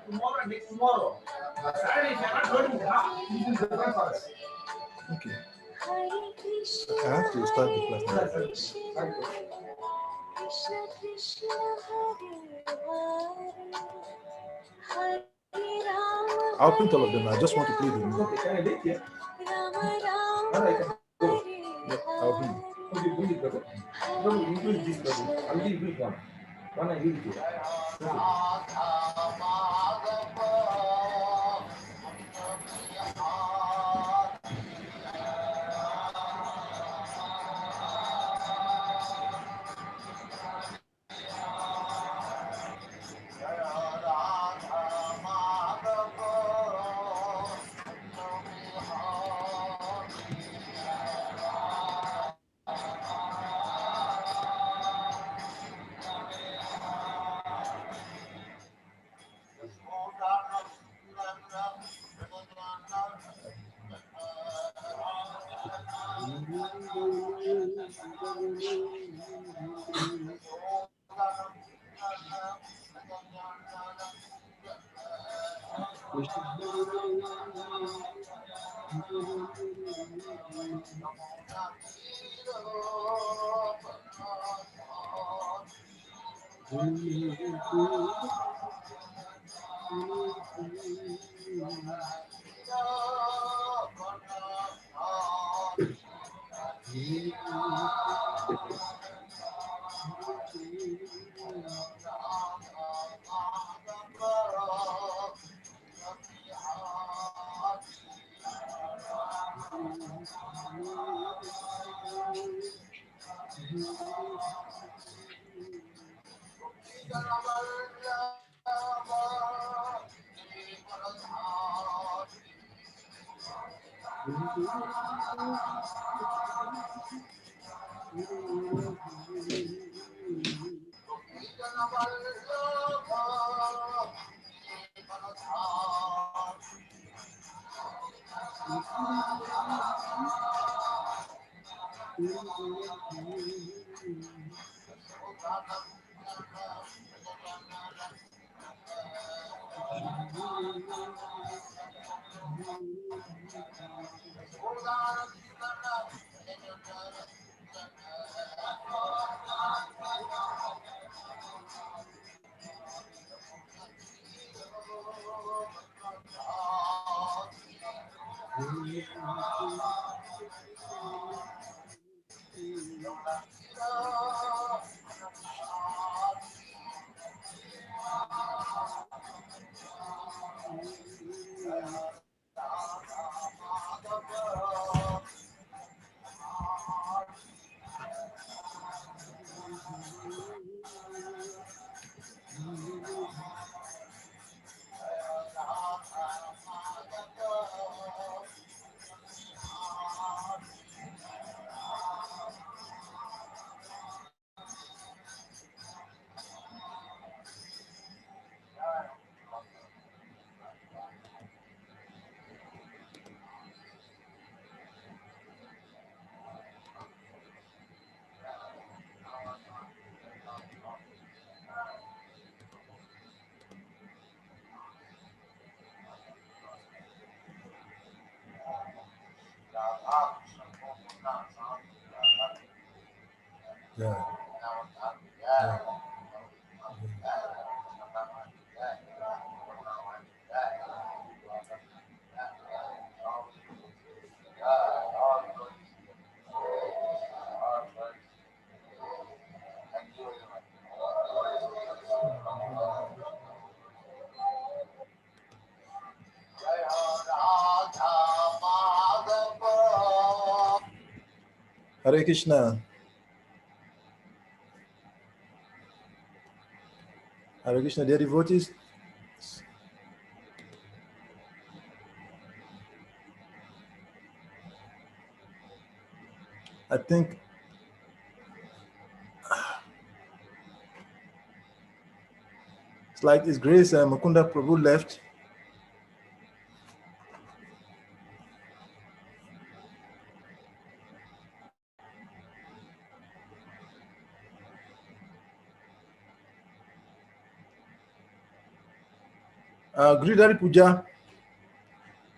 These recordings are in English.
tomorrow and next tomorrow. Saturday, if you are not going, this is different for us. Okay. I have to start the class now. I'll print all of them. I just want to play them. Okay, can I wait here? Or I can go. Yep, I'll bring. Okay, bring it, brother. No, include this, brother. Already include one. One I give it to you. Okay. Yeah. Hare Krishna. Hare Krishna, dear devotees. I think it's like His Grace Mukunda Prabhu left. Giridhari Puja.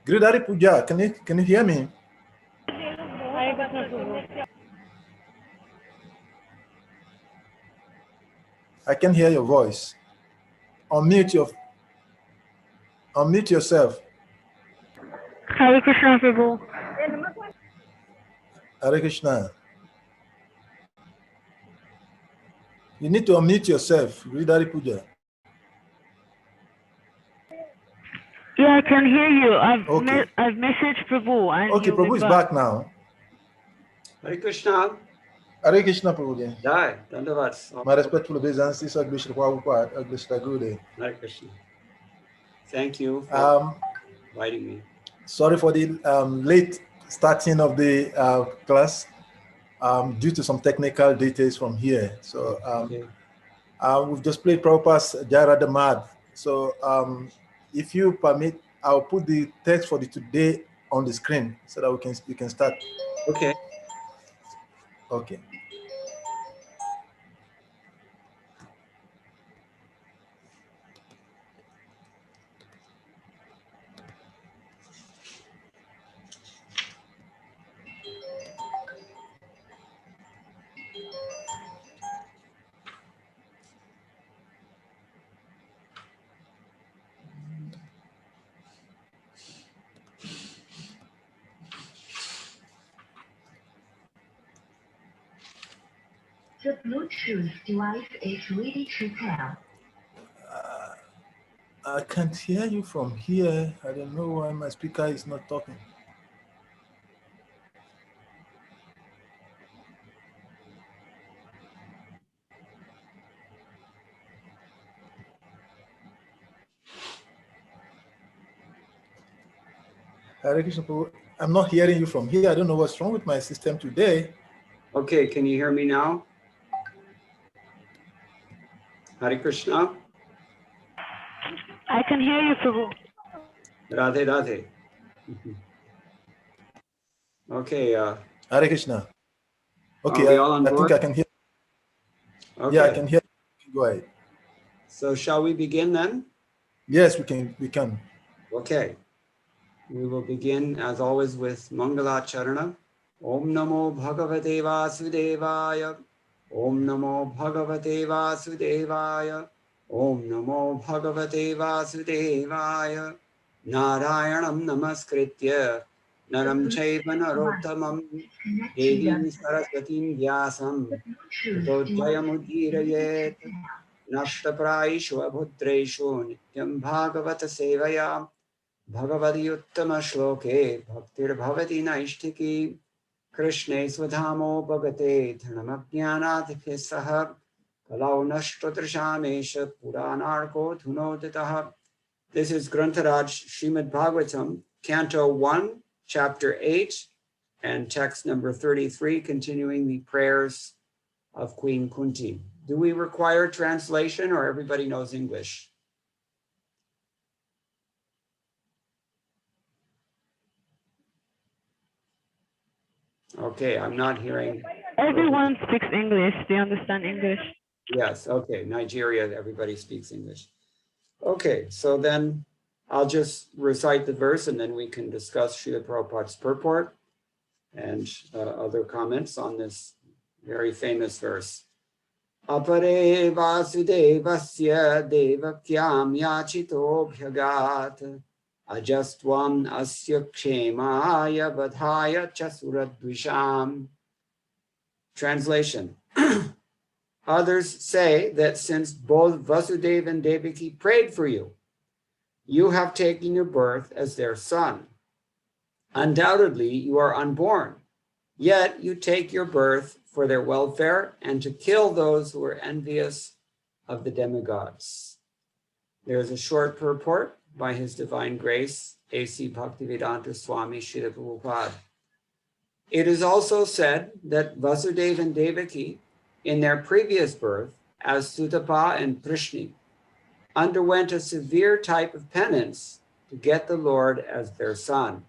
Giridhari Puja, can you hear me? I can hear your voice. Unmute yourself. Hare Krishna, Prabhu. Hare Krishna. You need to unmute yourself. Giridhari Puja. Yeah, I can hear you. Okay. I've messaged Prabhu and Okay, he'll be Prabhu is back now. Hare Krishna. Hare Krishna, Prabhuji. Jai, Dandavat. My respectful obeisances, Aglishra Prabhupada, Aglishra Gurudev. Hare Krishna. Thank you for inviting me. Sorry for the late starting of the class due to some technical details from here. So we've just played Prabhupada's Jara Damad. So if you permit, I'll put the text for the today on the screen so that we can start. Okay. Okay. The Bluetooth device is ready to pair. I can't hear you from here. I don't know why my speaker is not talking. Hare Krishna, Prabhu. I'm not hearing you from here. I don't know what's wrong with my system today. Okay, can you hear me now? Hare Krishna. I can hear you, Prabhu. Radhe Radhe. Okay. Hare Krishna. Okay, Are we all on I board? think I can hear. Okay. Yeah, I can hear. Go ahead. So shall we begin then? Yes, we can. Okay. We will begin as always with Mangala Charana. Om Namo Bhagavate Vasudevaya. Om Namo Bhagavate Vasudevaya. Om Namo Bhagavate Vasudevaya. Narayanam Namaskritya. Naram Chaiva Narottamam. Devim Saraswatim Vyasam. Todjayamudhirayet. Nashtapraishu abhudreshu. Nityam Bhagavata Sevaya. Bhagavati Uttama Shloke. Bhaktir Bhavati Naishtiki. Krishne Swadhamo Bhagate Dhanamajnanadhikhe Saha Kalau Nashtotrashamesha Puranarko Dhunoditaha. This is Grantharaj Srimad Bhagavatam, Canto 1, Chapter 8, and text number 33, continuing the prayers of Queen Kunti. Do we require translation or everybody knows English? Okay, I'm not hearing. Everyone speaks English. They understand English. Yes, okay. Nigeria, everybody speaks English. Okay, so then I'll just recite the verse and then we can discuss Srila Prabhupada's purport and other comments on this very famous verse. Apare vasudevasya devakyam yachito bhyagat ajastvam asya kshemaya vadhaya chasuradvisham. Translation. Others say that since both Vasudeva and Devaki prayed for you, you have taken your birth as their son. Undoubtedly, you are unborn, yet you take your birth for their welfare and to kill those who are envious of the demigods. There is a short purport by His Divine Grace, A.C. Bhaktivedanta Swami Srila Prabhupada. It is also said that Vasudeva and Devaki, in their previous birth, as Sutapa and Prishni, underwent a severe type of penance to get the Lord as their son.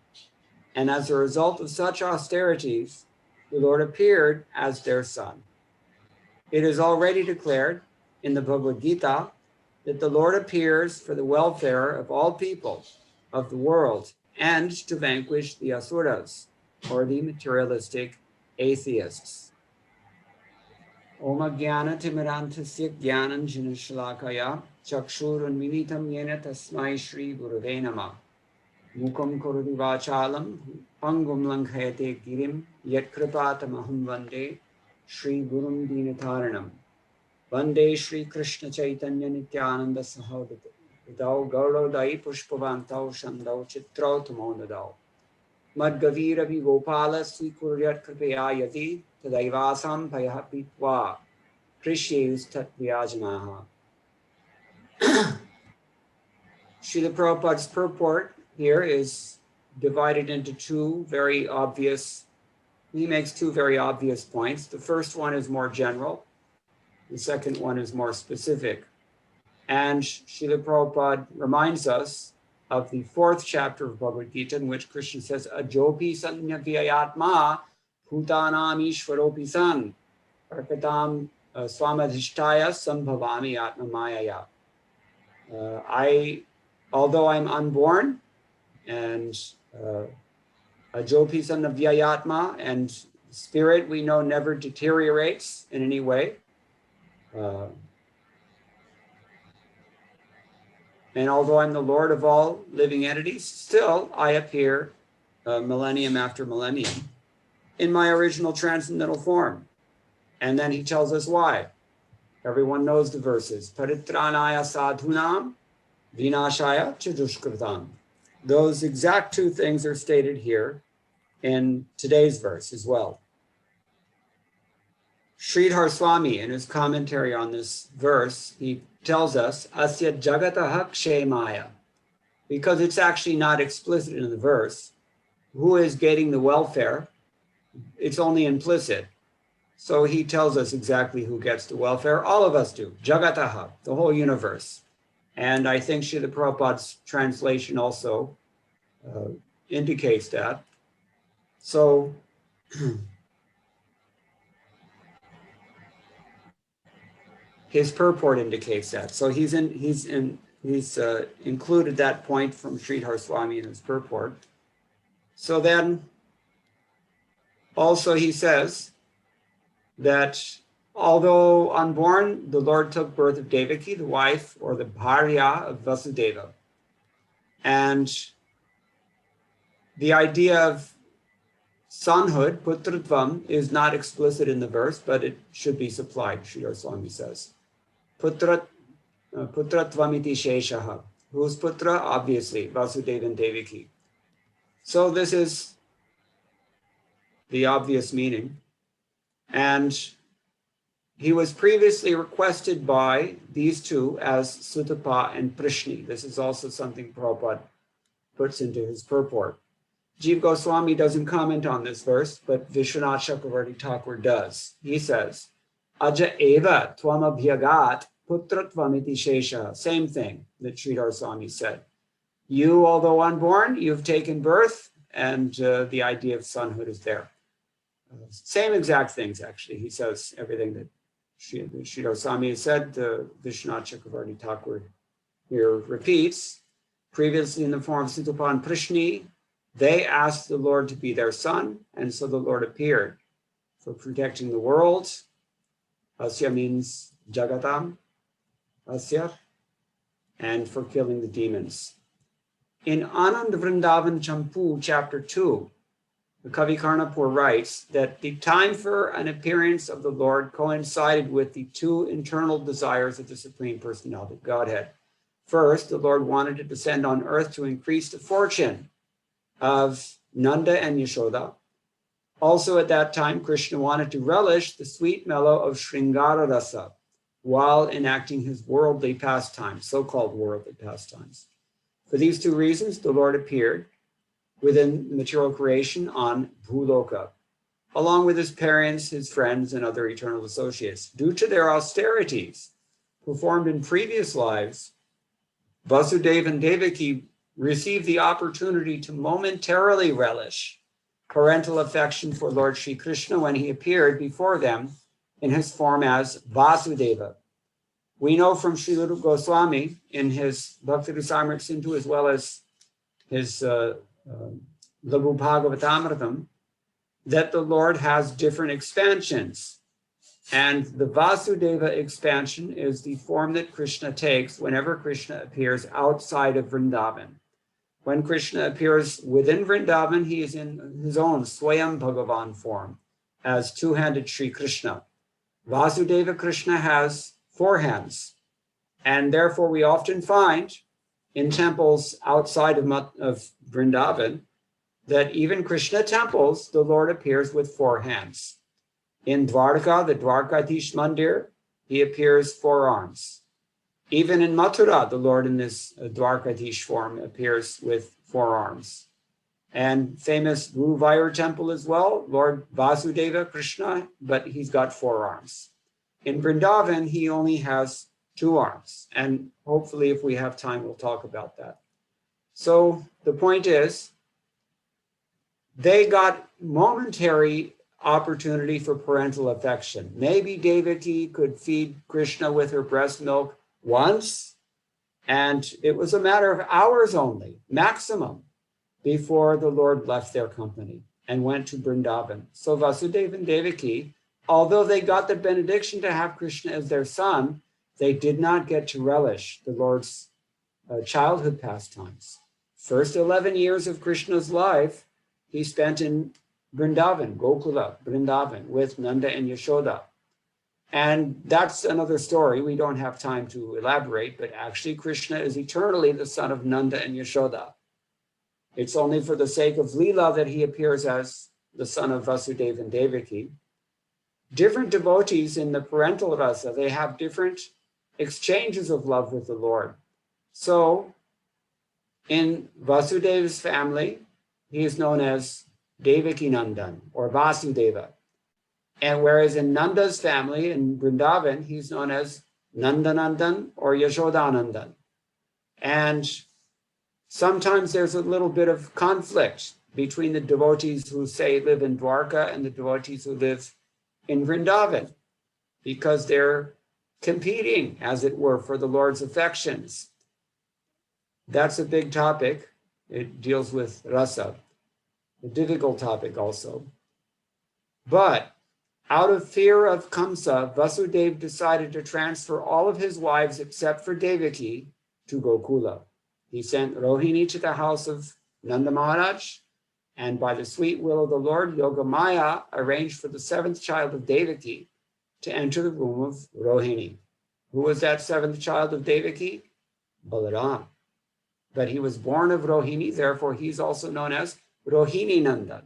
And as a result of such austerities, the Lord appeared as their son. It is already declared in the Bhagavad Gita that the Lord appears for the welfare of all people of the world and to vanquish the asuras, or the materialistic atheists. Om Jnana Timirantasya Jnanam Jinashalakaya Chakshurun Militam Yena Tasmai Shri Gurave Namah Mukam Kurudi Vachalam Pangum Lankhayate Girim Yat Kripatamaham Vande Shri Gurum Dinataranam Vande Shri Krishna Chaitanya Nityananda Sahodadao Gaudodai Pushpavantao Shandao Chitrao Tamonadao Madgavira Vigopala Sikuryat Kripaya Yati Tadaivasam Payahapitva Krishyus Tatviyajanaha. Srila Prabhupada's purport here is divided into two very obvious, he makes two very obvious points. The first one is more general. The second one is more specific. And Srila Prabhupada reminds us of the fourth chapter of Bhagavad Gita, in which Krishna says, Ajopi sanyavyayatma bhutanam ishvaropi san arkatam swamadhishtaya sambhavami atmamayaya. Although I'm unborn, and ajopi sanyavyayatma, and spirit we know never deteriorates in any way. And although I'm the Lord of all living entities, still I appear millennium after millennium in my original transcendental form. And then he tells us why. Everyone knows the verses. Paritranaya sadhunam vinashaya chadushkratam. Those exact two things are stated here in today's verse as well. Sridhar Swami, in his commentary on this verse, he tells us, Asya jagataha kshemaya, because it's actually not explicit in the verse. Who is getting the welfare? It's only implicit. So he tells us exactly who gets the welfare. All of us do. Jagataha, the whole universe. And I think Srila Prabhupada's translation also indicates that. So his purport indicates that. So he's included that point from Sridhar Swami in his purport. So then also he says that although unborn, the Lord took birth of Devaki, the wife or the bharya of Vasudeva. And the idea of sonhood, putratvam, is not explicit in the verse, but it should be supplied, Sridhar Swami says. Putratvamiti sheshaha. Who's putra? Obviously, Vasudeva and Devaki. So this is the obvious meaning. And he was previously requested by these two as Sutapa and Prishni. This is also something Prabhupada puts into his purport. Jiva Goswami doesn't comment on this verse, but Vishwanath Chakravarti Thakur does. He says, Aja eva tvamabhyagat putratvamiti shesha. Same thing that Sridhar Swami said. You, although unborn, you've taken birth, and the idea of sonhood is there. Same exact things, actually. He says everything that Sridhar Swami has said. Vishwanath Chakravarti Thakur here repeats. Previously in the form of Sutapa and Prishni, they asked the Lord to be their son, and so the Lord appeared for protecting the world. Asya means Jagatam, Asya, and for killing the demons. In Anand Vrindavan Champu, chapter 2, the Kavi Karnapur writes that the time for an appearance of the Lord coincided with the two internal desires of the Supreme Personality of Godhead. First, the Lord wanted to descend on earth to increase the fortune of Nanda and Yashoda. Also at that time, Krishna wanted to relish the sweet mellow of Sringara Rasa while enacting his worldly pastimes, so-called worldly pastimes. For these two reasons, the Lord appeared within material creation on Bhuloka, along with his parents, his friends, and other eternal associates. Due to their austerities performed in previous lives, Vasudeva and Devaki received the opportunity to momentarily relish parental affection for Lord Sri Krishna when he appeared before them in his form as Vasudeva. We know from Srila Rupa Goswami in his Bhakti Rasamrita Sindhu, as well as his Laghu Bhagavatamritam, that the Lord has different expansions. And the Vasudeva expansion is the form that Krishna takes whenever Krishna appears outside of Vrindavan. When Krishna appears within Vrindavan, he is in his own Swayam Bhagavan form as two-handed Sri Krishna. Vasudeva Krishna has 4 hands. And therefore we often find in temples outside of Vrindavan that even Krishna temples, the Lord appears with 4 hands. In Dwarka, the Dwarkadish Mandir, he appears 4 arms. Even in Mathura, the Lord in this Dwarkadish form appears with 4 arms. And famous Guruvayur temple as well, Lord Vasudeva Krishna, but he's got 4 arms. In Vrindavan, he only has 2 arms. And hopefully, if we have time, we'll talk about that. So the point is, they got momentary opportunity for parental affection. Maybe Devaki could feed Krishna with her breast milk once, and it was a matter of hours only, maximum, before the Lord left their company and went to Vrindavan. So Vasudeva and Devaki, although they got the benediction to have Krishna as their son, they did not get to relish the Lord's childhood pastimes. First 11 years of Krishna's life, he spent in Vrindavan, Gokula, Vrindavan, with Nanda and Yashoda. And that's another story. We don't have time to elaborate, but actually Krishna is eternally the son of Nanda and Yashoda. It's only for the sake of Leela that he appears as the son of Vasudeva and Devaki. Different devotees in the parental rasa, they have different exchanges of love with the Lord. So in Vasudeva's family, he is known as Devaki Nandan or Vasudeva. And whereas in Nanda's family in Vrindavan, he's known as Nandanandan or Yashodanandan. And sometimes there's a little bit of conflict between the devotees who say live in Dwarka and the devotees who live in Vrindavan, because they're competing, as it were, for the Lord's affections. That's a big topic. It deals with rasa, a difficult topic also. But out of fear of Kamsa, Vasudeva decided to transfer all of his wives except for Devaki to Gokula. He sent Rohini to the house of Nanda Maharaj, and by the sweet will of the Lord, Yogamaya arranged for the 7th child of Devaki to enter the womb of Rohini. Who was that 7th child of Devaki? Balaram. But he was born of Rohini, therefore he's also known as Rohini Nandan.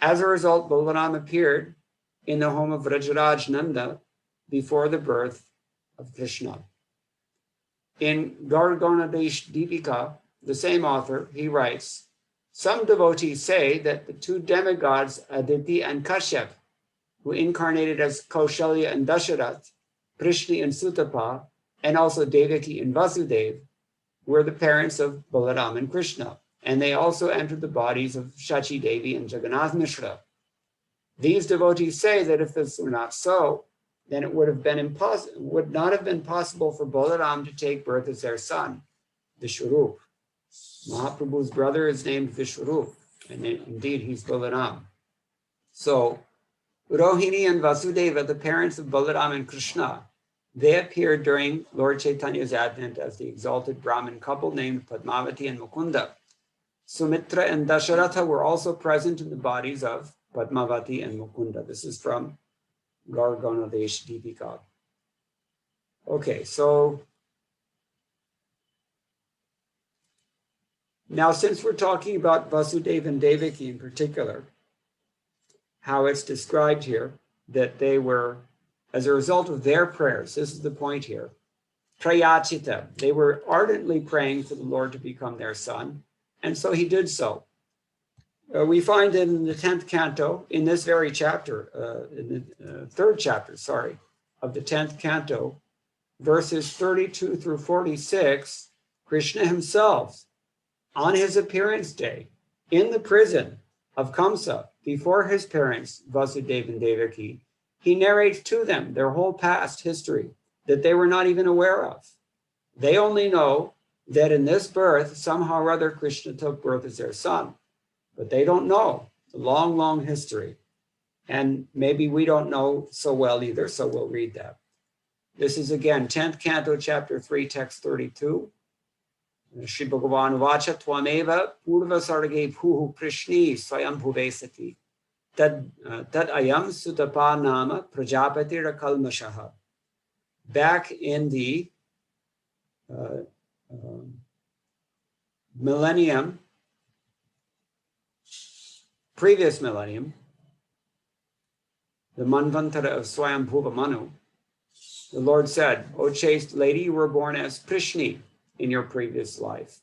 As a result, Balaram appeared in the home of Rajaraj Nanda before the birth of Krishna. In Garganadesh Deepika, the same author, he writes, some devotees say that the 2 demigods, Aditi and Kashyap, who incarnated as Kaushalya and Dasharath, Prishni and Sutapa, and also Devaki and Vasudeva, were the parents of Balaram and Krishna, and they also entered the bodies of Shachi Devi and Jagannath Mishra. These devotees say that if this were not so, then it would not have been possible for Balaram to take birth as their son, Vishwarup. Mahaprabhu's brother is named Vishwarup, and indeed he's Balaram. So Rohini and Vasudeva, the parents of Balaram and Krishna, they appeared during Lord Chaitanya's advent as the exalted Brahmin couple named Padmavati and Mukunda. Sumitra and Dasharatha were also present in the bodies of Padmavati and Mukunda. This is from Garganadesh Deepika. Okay, so now since we're talking about Vasudeva and Devaki in particular, how it's described here, that they were, as a result of their prayers, this is the point here, prayachita, they were ardently praying for the Lord to become their son, and so he did so. We find in the 10th canto, in this very chapter, in the 3rd chapter, of the 10th canto, verses 32 through 46, Krishna himself, on his appearance day, in the prison of Kamsa, before his parents, Vasudeva and Devaki, he narrates to them their whole past history that they were not even aware of. They only know that in this birth, somehow or other, Krishna took birth as their son. But they don't know the long, long history. And maybe we don't know so well either, so we'll read that. This is again, 10th canto, chapter 3, text 32. Shri Bhagavan Vacha Twameva Purva Sarge Puhu Krishni Swayam Bhuvesati Tad Ayam Sutapa Nama Prajapati Rakalmashaha. Back in the millennium, previous millennium, the Manvantara of Swayambhuva Manu, the Lord said, O chaste lady, you were born as Prishni in your previous life.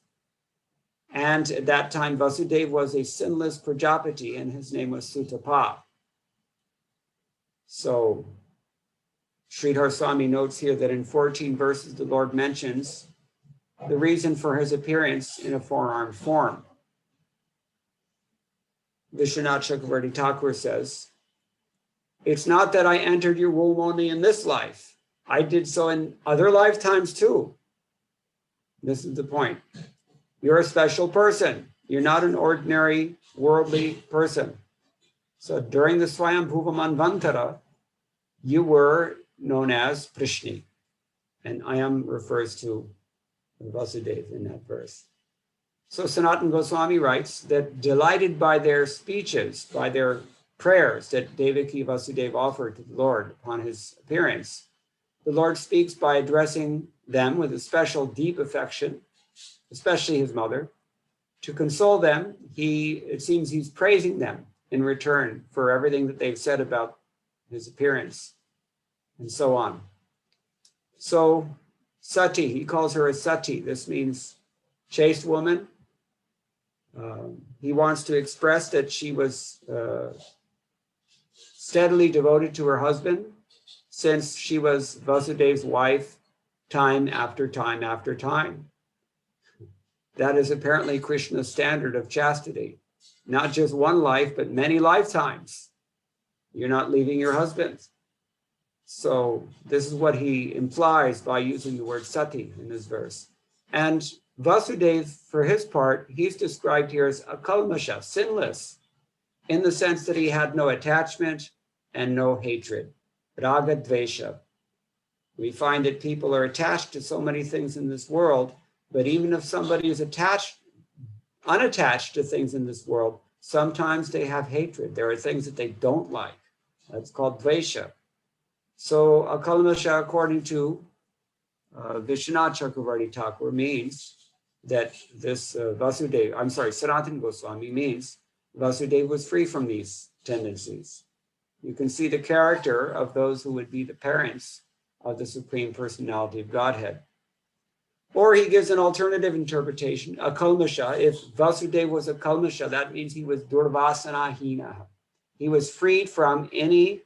And at that time, Vasudeva was a sinless Prajapati, and his name was Sutapa. So, Sridhar Swami notes here that in 14 verses, the Lord mentions the reason for his appearance in a four-armed form. Vishwanath Chakravarti Thakur says, it's not that I entered your womb only in this life. I did so in other lifetimes too. This is the point. You're a special person. You're not an ordinary worldly person. So during the Swayambhuva Manvantara, you were known as Prishni. And Ayam refers to Vasudeva in that verse. So Sanatana Goswami writes that delighted by their speeches, by their prayers that Devaki Vasudeva offered to the Lord upon his appearance, the Lord speaks by addressing them with a special deep affection, especially his mother. To console them, it seems he's praising them in return for everything that they've said about his appearance, and so on. So Sati, he calls her a Sati. This means chaste woman. He wants to express that she was steadily devoted to her husband since she was Vasudeva's wife time after time after time. That is apparently Krishna's standard of chastity. Not just one life, but many lifetimes. You're not leaving your husband. So this is what he implies by using the word sati in this verse. And Vasudeva, for his part, he's described here as akalmasha, sinless, in the sense that he had no attachment and no hatred. Raga dvesha. We find that people are attached to so many things in this world, but even if somebody is unattached to things in this world, sometimes they have hatred. There are things that they don't like. That's called dvesha. So akalmasha, according to Vishwanath Chakravarti Thakur, means that this Sanatana Goswami means Vasudeva was free from these tendencies. You can see the character of those who would be the parents of the Supreme Personality of Godhead. Or he gives an alternative interpretation, akalmasha. If Vasudeva was a kalmasha, that means he was durvasana hina. He was freed from any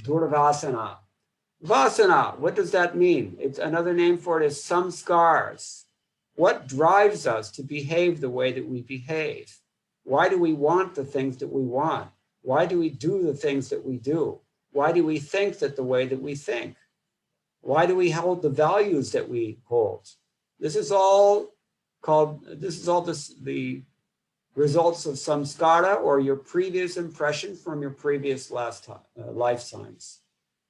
durvasana. Vasana, what does that mean? It's another name for it is samskars. What drives us to behave the way that we behave? Why do we want the things that we want? Why do we do the things that we do? Why do we think that the way that we think? Why do we hold the values that we hold? This is all the results of samskara, or your previous impression from your previous lifetimes.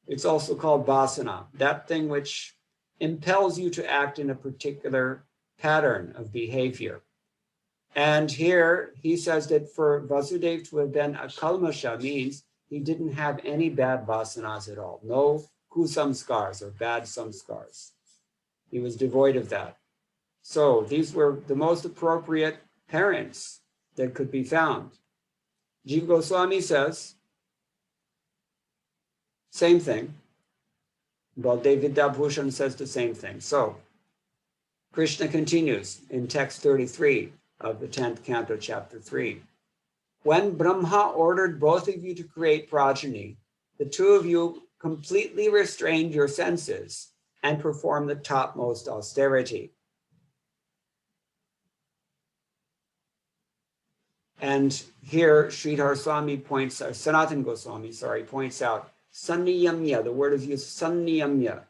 It's also called vasana, that thing which impels you to act in a particular pattern of behavior. And here he says that for Vasudeva to have been a kalmasha means he didn't have any bad vasanas at all. No kusamskars or bad samskars. He was devoid of that. So these were the most appropriate parents that could be found. Jiva Goswami says, same thing. Baldev Vidyabhushan says the same thing. So Krishna continues in text 33 of the 10th canto, chapter 3. When Brahma ordered both of you to create progeny, the two of you completely restrained your senses and performed the topmost austerity. And here Sridhar Swami Sanatana Goswami, points out, sanniyamya, the word is used, sanniyamya,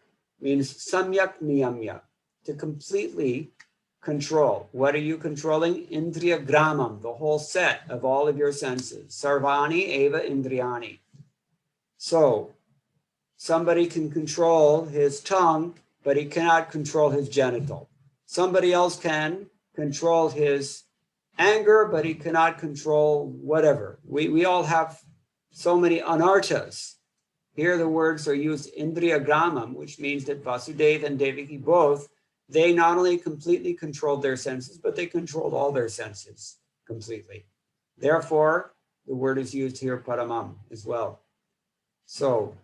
means samyak niyamya, to completely control. What are you controlling? Indriya gramam, the whole set of all of your senses. Sarvani eva indriyani. So somebody can control his tongue, but he cannot control his genital. Somebody else can control his anger, but he cannot control whatever. We all have so many anartas. Here the words are used indriya gramam, which means that Vasudeva and Devaki both, they not only completely controlled their senses, but they controlled all their senses completely. Therefore, the word is used here paramam as well. So,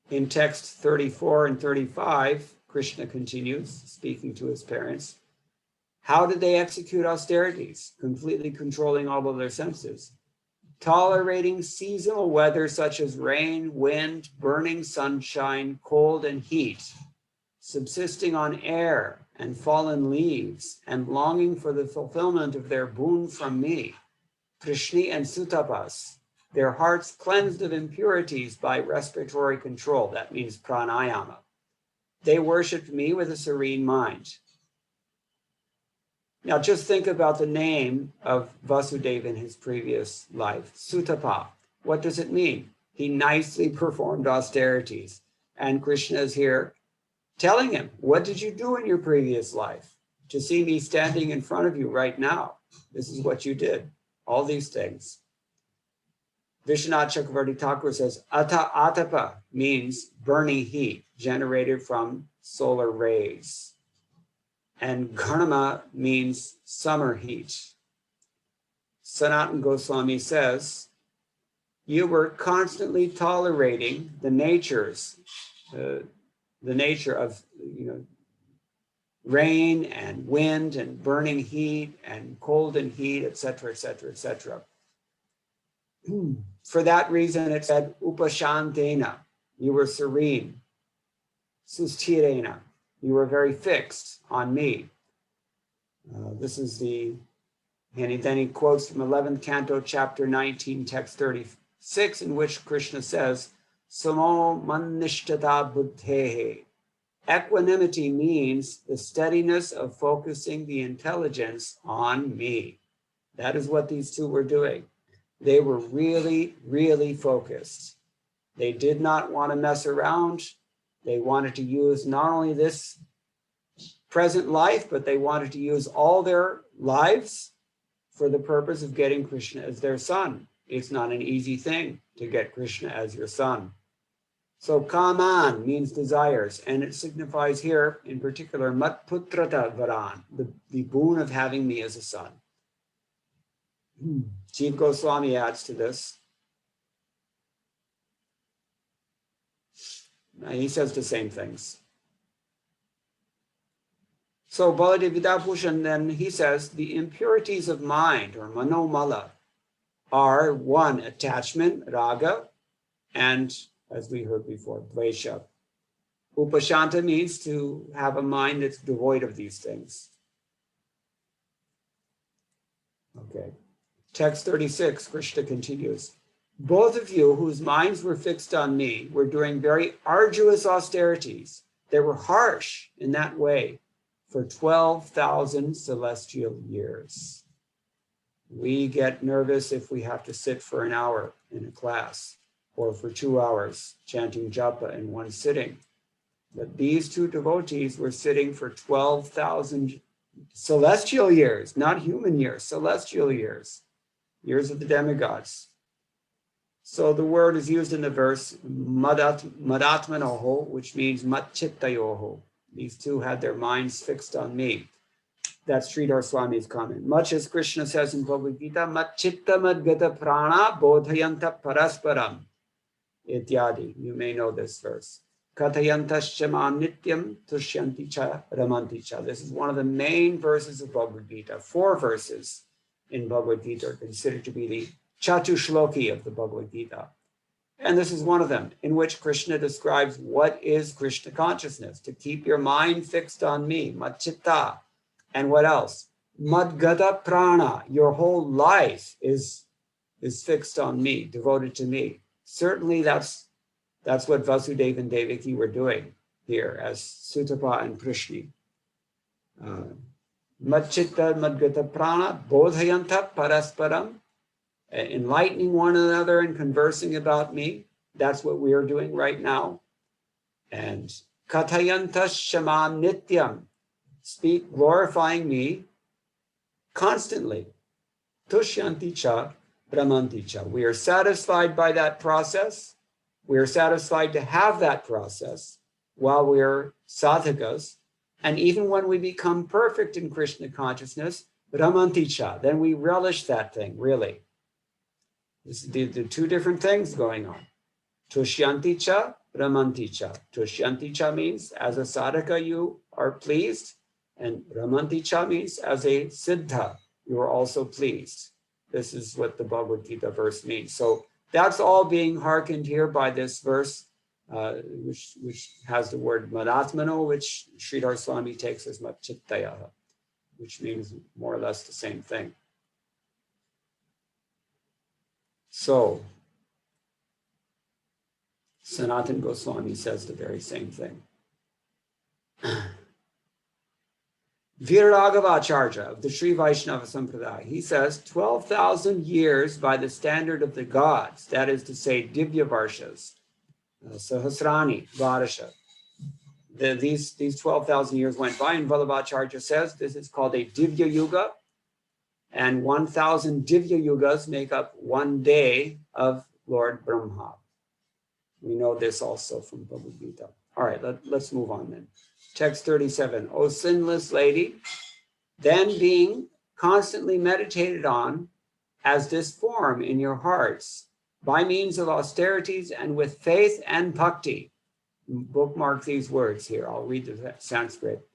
in text 34 and 35, Krishna continues speaking to his parents. How did they execute austerities? Completely controlling all of their senses. Tolerating seasonal weather such as rain, wind, burning sunshine, cold and heat. Subsisting on air and fallen leaves and longing for the fulfillment of their boon from me. Krishni and Sutapas. Their hearts cleansed of impurities by respiratory control. That means pranayama. They worshipped me with a serene mind. Now just think about the name of Vasudeva in his previous life, Sutapa. What does it mean? He nicely performed austerities. And Krishna is here telling him, what did you do in your previous life? To see me standing in front of you right now, this is what you did. All these things. Vishwanath Chakravarti Thakur says, Ata Atapa means burning heat generated from solar rays. And Garnama means summer heat. Sanatana Goswami says, you were constantly tolerating the nature of, rain and wind and burning heat and cold and heat, etc., etc., etc. For that reason, it said, upashantena, you were serene. Sustirena, you were very fixed on me. This is and then he quotes from 11th canto, chapter 19, text 36, in which Krishna says, Samo mannishtata buddhehe. Equanimity means the steadiness of focusing the intelligence on me. That is what these two were doing. They were really, really focused. They did not want to mess around. They wanted to use not only this present life, but they wanted to use all their lives for the purpose of getting Krishna as their son. It's not an easy thing to get Krishna as your son. So kaman means desires, and it signifies here, in particular, matputrata varan, the boon of having me as a son. Jiva Goswami adds to this. He says the same things. So Baladev Vidabhushan, then he says, the impurities of mind, or manomala, are one, attachment, raga, and, as we heard before, dvesha. Upashanta means to have a mind that's devoid of these things. Okay. Text 36, Krishna continues. Both of you whose minds were fixed on me were doing very arduous austerities. They were harsh in that way for 12,000 celestial years. We get nervous if we have to sit for an hour in a class or for 2 hours chanting japa in one sitting. But these two devotees were sitting for 12,000 celestial years, not human years, celestial years, years of the demigods. So the word is used in the verse, madatmanoho, which means matchittayoho. These two had their minds fixed on me. That's Sridhar Swami's comment. Much as Krishna says in Bhagavad Gita, matchitta madgata prana bodhayanta parasparam, ityadi. You may know this verse. Kathayantascha nityam tushyanti cha ramanti cha. This is one of the main verses of Bhagavad Gita. 4 verses in Bhagavad Gita are considered to be the Chatushloki of the Bhagavad Gita. And this is one of them, in which Krishna describes what is Krishna consciousness, to keep your mind fixed on me, matchitta. And what else? Madgata prana, your whole life is fixed on me, devoted to me. certainly that's what Vasudeva and Devaki were doing here as Sutapa and Prishni. Madchitta Madgata Prana Bodhayanta Parasparam, enlightening one another and conversing about me. That's what we are doing right now. And Kathayanta Shamam Nityam, speak glorifying me constantly. Tushyanti cha Brahmanti cha. We are satisfied by that process. We are satisfied to have that process while we are sadhakas. And even when we become perfect in Krishna consciousness, Brahmanti cha, then we relish that thing, really. This is the two different things going on. Tushyanti cha, Brahmanti cha. Tushyanti cha means as a sadhaka you are pleased, and Brahmanti cha means as a siddha you are also pleased. This is what the Bhagavad Gita verse means. So that's all being hearkened here by this verse, which has the word madatmano, which Sridhar Swami takes as matchittaya, which means more or less the same thing. So Sanatana Goswami says the very same thing. Viragavacharya of the Sri Vaishnava Sampradaya, he says 12,000 years by the standard of the gods, that is to say Divya Varshas, Sahasrani Varasha. These 12,000 years went by, and Vallabhacharya says this is called a Divya Yuga, and 1,000 Divya Yugas make up one day of Lord Brahma. We know this also from Bhagavad Gita. All right, let's move on then. Text 37, O sinless lady, then being constantly meditated on as this form in your hearts by means of austerities and with faith and bhakti. Bookmark these words here. I'll read the Sanskrit.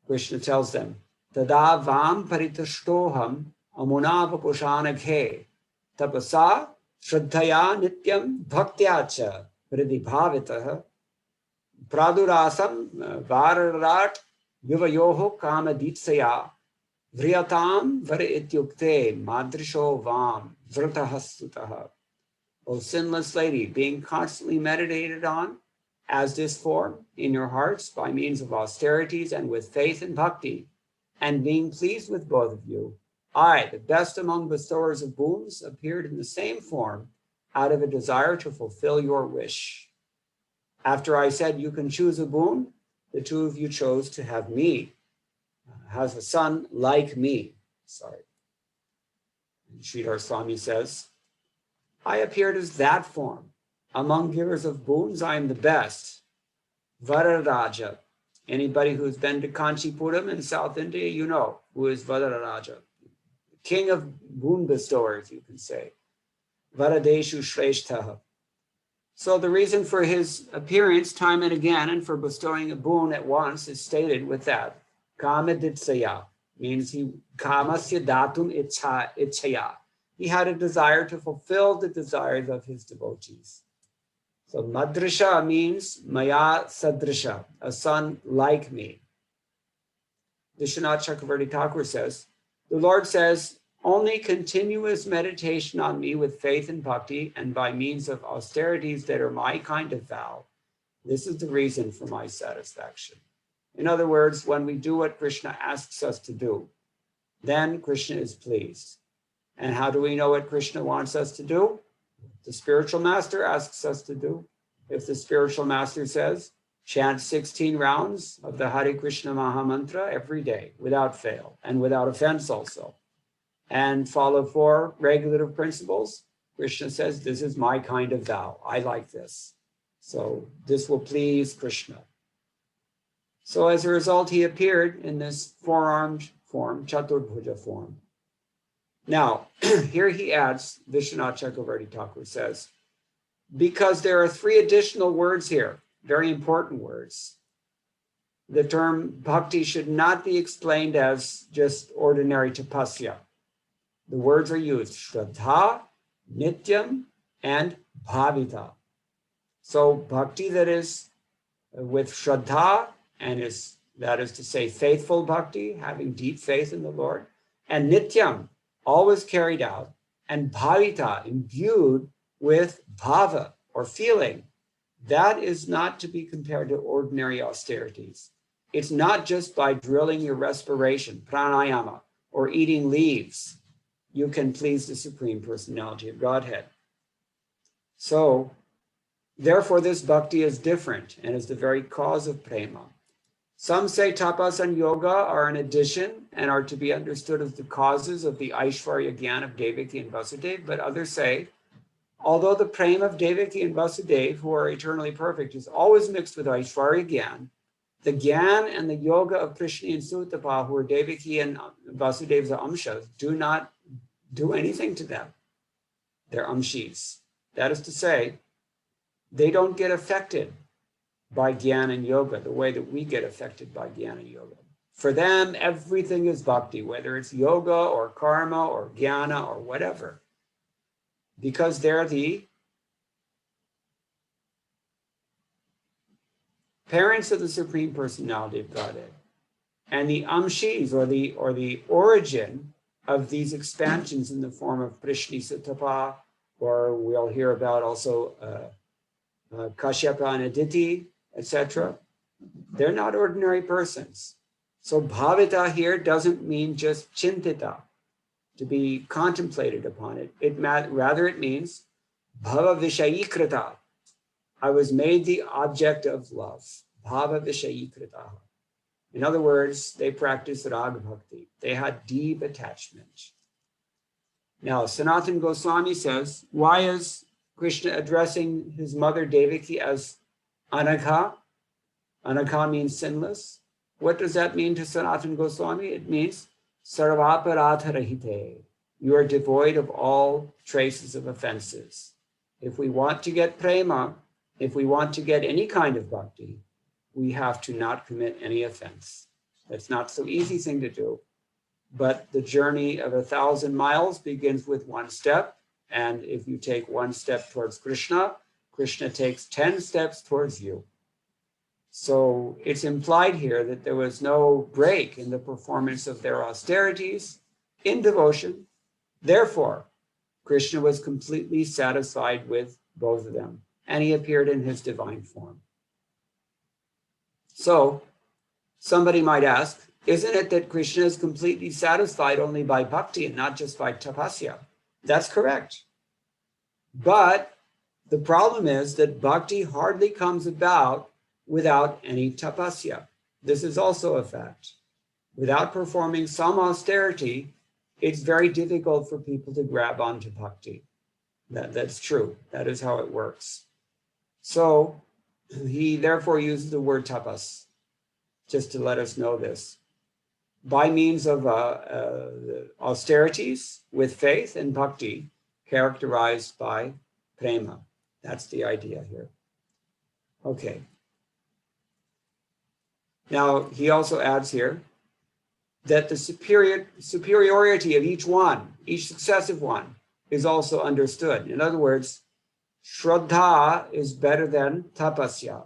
Krishna tells them, Tada vam paritashtoham amunavaposhanaghe tapasa shraddhaya nityam bhaktyacha pradibhavitaha Pradurasam Vararat Yuvayoho Kamaditsaya Vriyatam Vari Ityukte Madrisho Vam Vritahastutaha. O sinless lady, being constantly meditated on as this form in your hearts by means of austerities and with faith and bhakti, and being pleased with both of you, I, the best among bestowers of boons, appeared in the same form out of a desire to fulfill your wish. After I said you can choose a boon, the two of you chose to have me, has a son like me. Sorry. And Sridhar Swami says, I appeared as that form. Among givers of boons, I am the best. Vararaja. Anybody who's been to Kanchipuram in South India, you know who is Vararaja. King of boon bestowers, you can say. Varadeshu Shreshtaha. So the reason for his appearance time and again and for bestowing a boon at once is stated with that. Kamaditsaya means kamasya datum ichaya. He had a desire to fulfill the desires of his devotees. So madrisha means maya sadrisha, a son like me. Vishwanath Chakravarti Thakur says, the Lord says, only continuous meditation on me with faith and bhakti and by means of austerities that are my kind of vow. This is the reason for my satisfaction. In other words, when we do what Krishna asks us to do, then Krishna is pleased. And how do we know what Krishna wants us to do? The spiritual master asks us to do. If the spiritual master says, chant 16 rounds of the Hare Krishna Maha Mantra every day without fail and without offense also, and follow 4 regulative principles, Krishna says, this is my kind of vow. I like this. So this will please Krishna. So as a result, he appeared in this 4-armed form, Chaturbhuja form. Now, here he adds, Vishwanath Chakravarti Thakur says, because there are 3 additional words here, very important words. The term bhakti should not be explained as just ordinary tapasya. The words are used, Shraddha, Nityam, and Bhavita. So bhakti that is with Shraddha, and that is to say faithful bhakti, having deep faith in the Lord, and Nityam, always carried out, and Bhavita, imbued with bhava or feeling. That is not to be compared to ordinary austerities. It's not just by drilling your respiration, pranayama, or eating leaves, you can please the Supreme Personality of Godhead. So, therefore, this bhakti is different and is the very cause of prema. Some say tapas and yoga are an addition and are to be understood as the causes of the Aishwarya Gyan of Devaki and Vasudeva, but others say, although the prema of Devaki and Vasudeva, who are eternally perfect, is always mixed with Aishwarya Gyan, the Gyan and the yoga of Prishni and Sutapa, who are Devaki and Vasudeva's amshas, do not do anything to them. They're amshis. That is to say, they don't get affected by Gyan and yoga the way that we get affected by Gyan and yoga. For them, everything is bhakti, whether it's yoga or karma or jnana or whatever, because they're the parents of the Supreme Personality of Godhead, and the amshis, or the origin of these expansions in the form of Prishni Sutapa, or we'll hear about also Kashyapa and Aditi, etc. They're not ordinary persons. So bhavita here doesn't mean just chintita, to be contemplated upon it. Rather it means bhava vishayikrita. I was made the object of love. Bhava vishayikrita. In other words, they practiced raga bhakti. They had deep attachment. Now, Sanatana Goswami says, why is Krishna addressing his mother Devaki as Anagha? Anagha means sinless. What does that mean to Sanatana Goswami? It means sarvaparatharahite. You are devoid of all traces of offenses. If we want to get prema, if we want to get any kind of bhakti, we have to not commit any offense. That's not so easy thing to do. But the journey of 1,000 miles begins with one step. And if you take one step towards Krishna, Krishna takes 10 steps towards you. So it's implied here that there was no break in the performance of their austerities in devotion. Therefore, Krishna was completely satisfied with both of them, and he appeared in his divine form. So somebody might ask, isn't it that Krishna is completely satisfied only by bhakti and not just by tapasya? That's correct. But the problem is that bhakti hardly comes about without any tapasya. This is also a fact. Without performing some austerity, it's very difficult for people to grab onto bhakti. That's true. That is how it works. So he therefore uses the word tapas, just to let us know this. By means of austerities with faith and bhakti, characterized by prema. That's the idea here. Okay. Now, he also adds here that the superiority of each one, each successive one, is also understood. In other words, Shraddha is better than tapasya,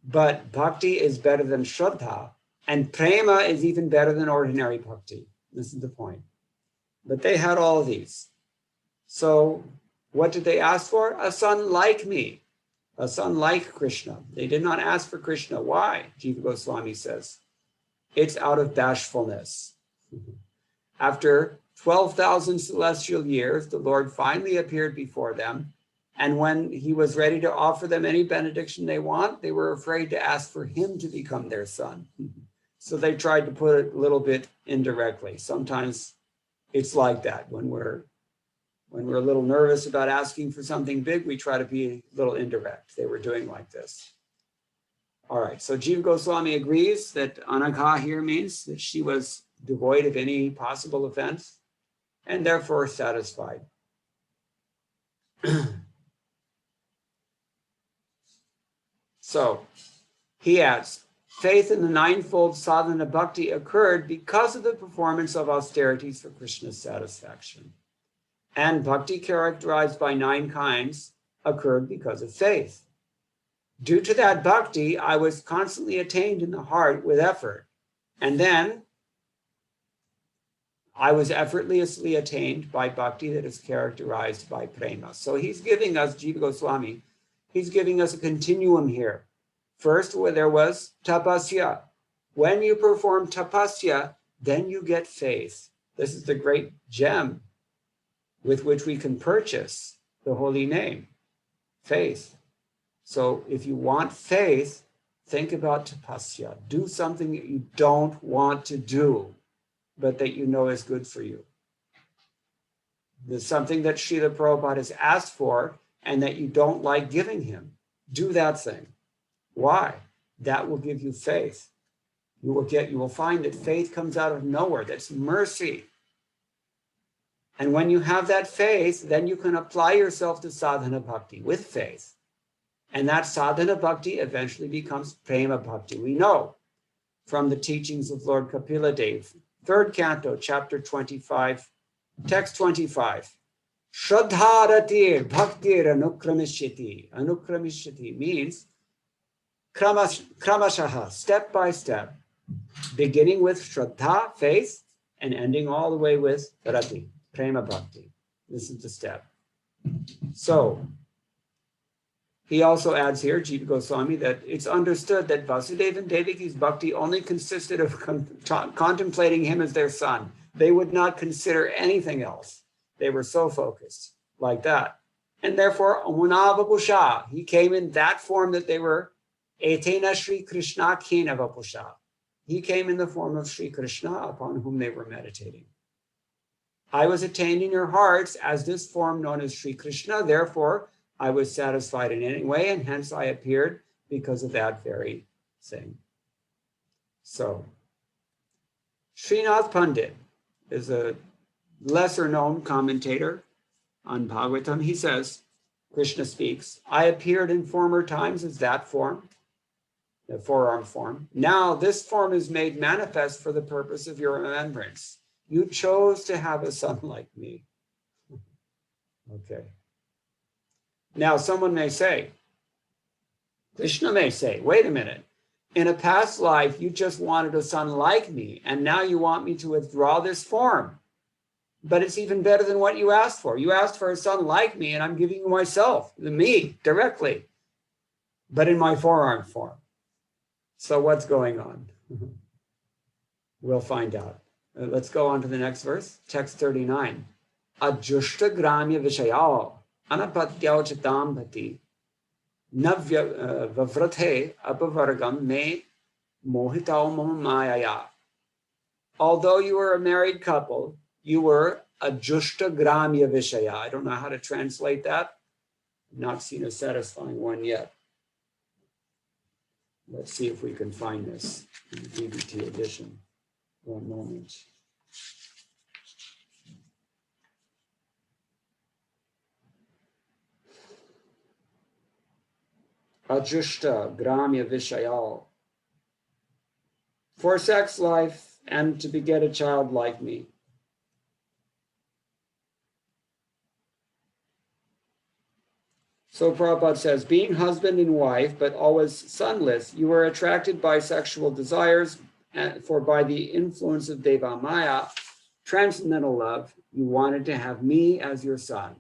but bhakti is better than Shraddha, and prema is even better than ordinary bhakti. This is the point. But they had all of these. So what did they ask for? A son like me, a son like Krishna. They did not ask for Krishna. Why? Jiva Goswami says, it's out of bashfulness. After 12,000 celestial years, the Lord finally appeared before them. And when he was ready to offer them any benediction they want, they were afraid to ask for him to become their son. So they tried to put it a little bit indirectly. Sometimes it's like that. When we're a little nervous about asking for something big, we try to be a little indirect. They were doing like this. All right, so Jiva Goswami agrees that Anagha here means that she was devoid of any possible offense and therefore satisfied. So he adds, faith in the ninefold sadhana bhakti occurred because of the performance of austerities for Krishna's satisfaction. And bhakti characterized by 9 kinds occurred because of faith. Due to that bhakti, I was constantly attained in the heart with effort. And then I was effortlessly attained by bhakti that is characterized by prema. So he's giving us, Jiva Goswami, he's giving us a continuum here. First, where there was tapasya. When you perform tapasya, then you get faith. This is the great gem with which we can purchase the holy name, faith. So if you want faith, think about tapasya. Do something that you don't want to do, but that you know is good for you. There's something that Srila Prabhupada has asked for and that you don't like giving him. Do that thing. Why? That will give you faith. You will find that faith comes out of nowhere. That's mercy. And when you have that faith, then you can apply yourself to sadhana bhakti with faith. And that sadhana bhakti eventually becomes prema bhakti. We know from the teachings of Lord Kapila Dev, 3rd canto, chapter 25, text 25. Shraddharatir bhaktir anukramishyati. Anukramishyati means kramashaha, step by step, beginning with shraddha, faith, and ending all the way with rati, prema bhakti. This is the step. So, he also adds here, Jiva Goswami, that it's understood that Vasudeva and Devaki's bhakti only consisted of contemplating him as their son. They would not consider anything else. They were so focused like that. And therefore, Amunavapusha, he came in that form that they were, Etena Sri Krishna Kena Vapusha. He came in the form of Sri Krishna upon whom they were meditating. I was attained in your hearts as this form known as Sri Krishna. Therefore, I was satisfied in any way, and hence I appeared because of that very thing. So, Srinath Pandit is a lesser known commentator on Bhagavatam. He says, Krishna speaks, I appeared in former times as that form, the forearm form. Now this form is made manifest for the purpose of your remembrance. You chose to have a son like me. Okay. Now someone may say, Krishna may say, wait a minute. In a past life, you just wanted a son like me, and now you want me to withdraw this form. But it's even better than what you asked for. You asked for a son like me, and I'm giving you myself, me, directly, but in my forearm form. So what's going on? We'll find out. Let's go on to the next verse, text 39. Ajushta gramya vishayao anapatyao chitam bhati navrathe apavargam me mohitao mamaya. Although you were a married couple, you were ajushta gramya vishaya. I don't know how to translate that. I've not seen a satisfying one yet. Let's see if we can find this in the DBT edition. One moment. Ajushta gramya vishayal. For sex life and to beget a child like me. So Prabhupada says, being husband and wife, but always sonless, you were attracted by sexual desires, for by the influence of Deva Maya, transcendental love, you wanted to have me as your son.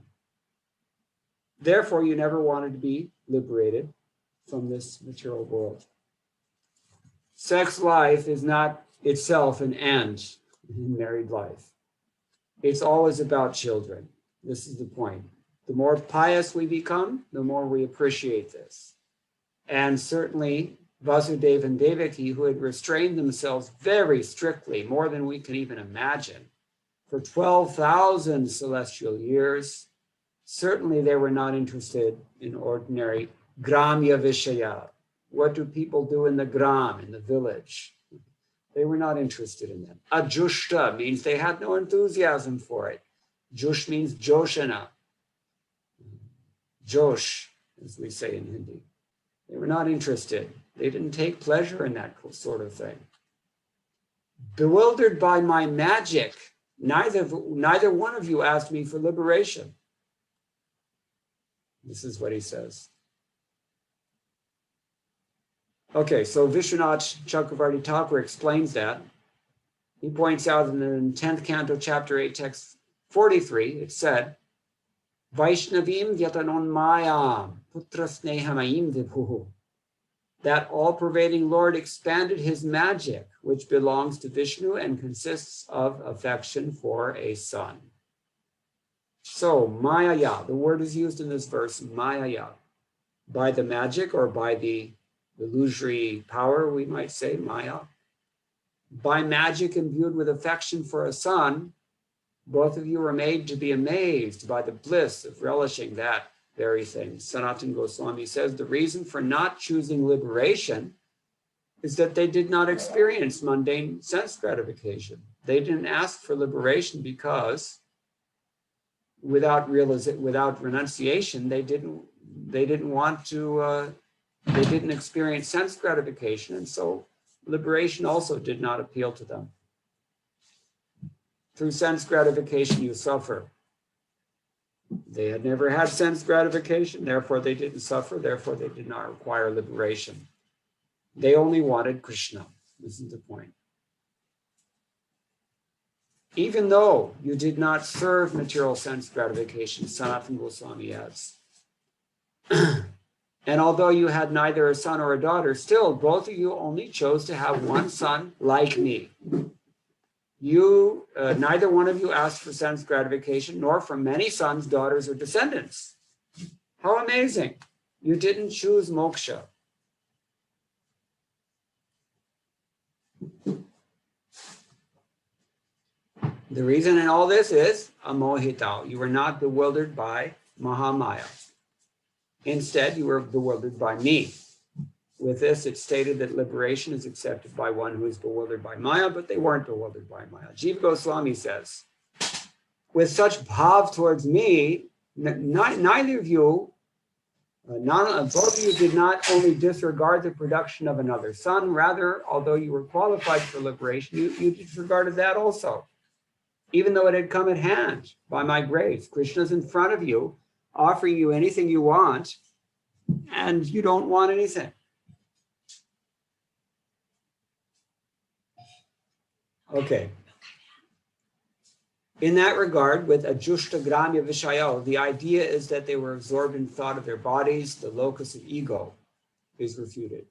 Therefore, you never wanted to be liberated from this material world. Sex life is not itself an end in married life. It's always about children. This is the point. The more pious we become, the more we appreciate this. And certainly Vasudeva and Devaki, who had restrained themselves very strictly, more than we can even imagine, for 12,000 celestial years, certainly they were not interested in ordinary gramya vishaya. What do people do in the gram, in the village? They were not interested in that. Ajushta means they had no enthusiasm for it. Jush means joshana. Josh, as we say in Hindi. They were not interested. They didn't take pleasure in that sort of thing. Bewildered by my magic, neither one of you asked me for liberation. This is what he says. Okay, so Vishwanath Chakravarti Thakur explains that. he points out in the 10th canto, chapter 8, text 43, it said, Vaishnavim yatanon mayam putra snehamayim vibhuhu. That all-pervading Lord expanded his magic, which belongs to Vishnu and consists of affection for a son. So, mayaya, the word is used in this verse, mayaya, by the magic or by the illusory power, we might say, maya. By magic imbued with affection for a son, both of you are made to be amazed by the bliss of relishing that very thing. Sanatana Goswami says the reason for not choosing liberation is that they did not experience mundane sense gratification. They didn't ask for liberation because without renunciation, they didn't experience sense gratification, and so liberation also did not appeal to them. Through sense gratification, you suffer. They had never had sense gratification, therefore they didn't suffer, therefore they did not require liberation. They only wanted Krishna. This is the point. Even though you did not serve material sense gratification, Sanatana Goswami adds, and although you had neither a son or a daughter, still both of you only chose to have one son like me. You, neither one of you asked for sense gratification, nor for many sons, daughters, or descendants. How amazing. You didn't choose moksha. The reason in all this is amohitao. You were not bewildered by Mahamaya. Instead, you were bewildered by me. With this, it's stated that liberation is accepted by one who is bewildered by Maya, but they weren't bewildered by Maya. Jiva Goswami says, with such bhav towards me, neither of you, both of you did not only disregard the production of another son, rather, although you were qualified for liberation, you disregarded that also. Even though it had come at hand by my grace. Krishna's in front of you, offering you anything you want, and you don't want anything. Okay. In that regard, with ajushta gramya vishayo, the idea is that they were absorbed in thought of their bodies. The locus of ego is refuted.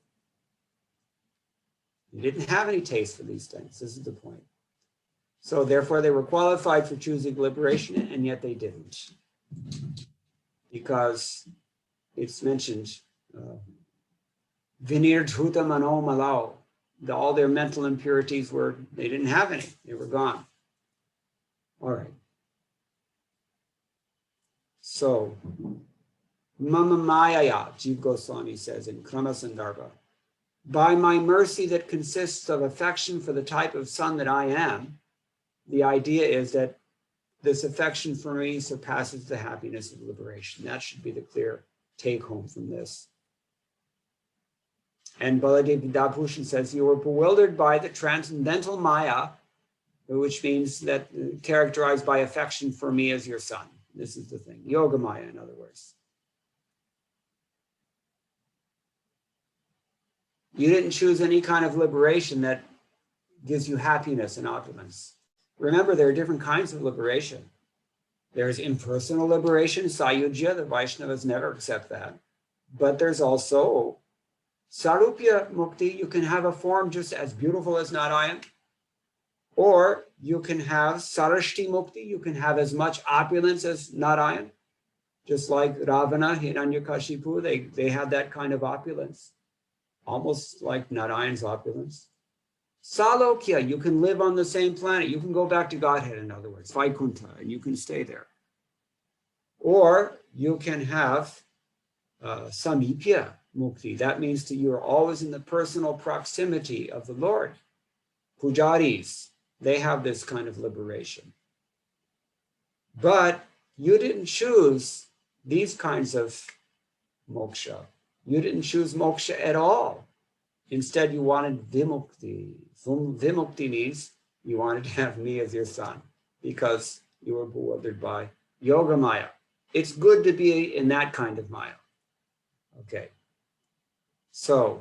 They didn't have any taste for these things. This is the point. So therefore, they were qualified for choosing liberation, and yet they didn't. Because it's mentioned, Vinirdhuta mano malao. All their mental impurities they didn't have any. They were gone. All right. So, Mama Mayaya, Jiva Goswami says in Krama Sandarbha, by my mercy that consists of affection for the type of son that I am, the idea is that this affection for me surpasses the happiness of liberation. That should be the clear take home from this. And Baladev Vidabhushan says, you were bewildered by the transcendental Maya, which means that characterized by affection for me as your son. This is the thing. Yoga Maya, in other words. You didn't choose any kind of liberation that gives you happiness and opulence. Remember, there are different kinds of liberation. There's impersonal liberation, Sayujya, the Vaishnavas never accept that. But there's also Sarupya Mukti. You can have a form just as beautiful as Narayan. Or you can have Sarashti Mukti. You can have as much opulence as Narayan. Just like Ravana, Hiranyakashipu, they had that kind of opulence. Almost like Narayan's opulence. Salokya, you can live on the same planet. You can go back to Godhead, in other words, Vaikuntha, and you can stay there. Or you can have Samipya Mukti. That means that you're always in the personal proximity of the Lord. Pujaris, they have this kind of liberation. But you didn't choose these kinds of moksha. You didn't choose moksha at all. Instead, you wanted vimukti. Vimukti means you wanted to have me as your son because you were bewildered by yoga maya. It's good to be in that kind of maya. Okay. So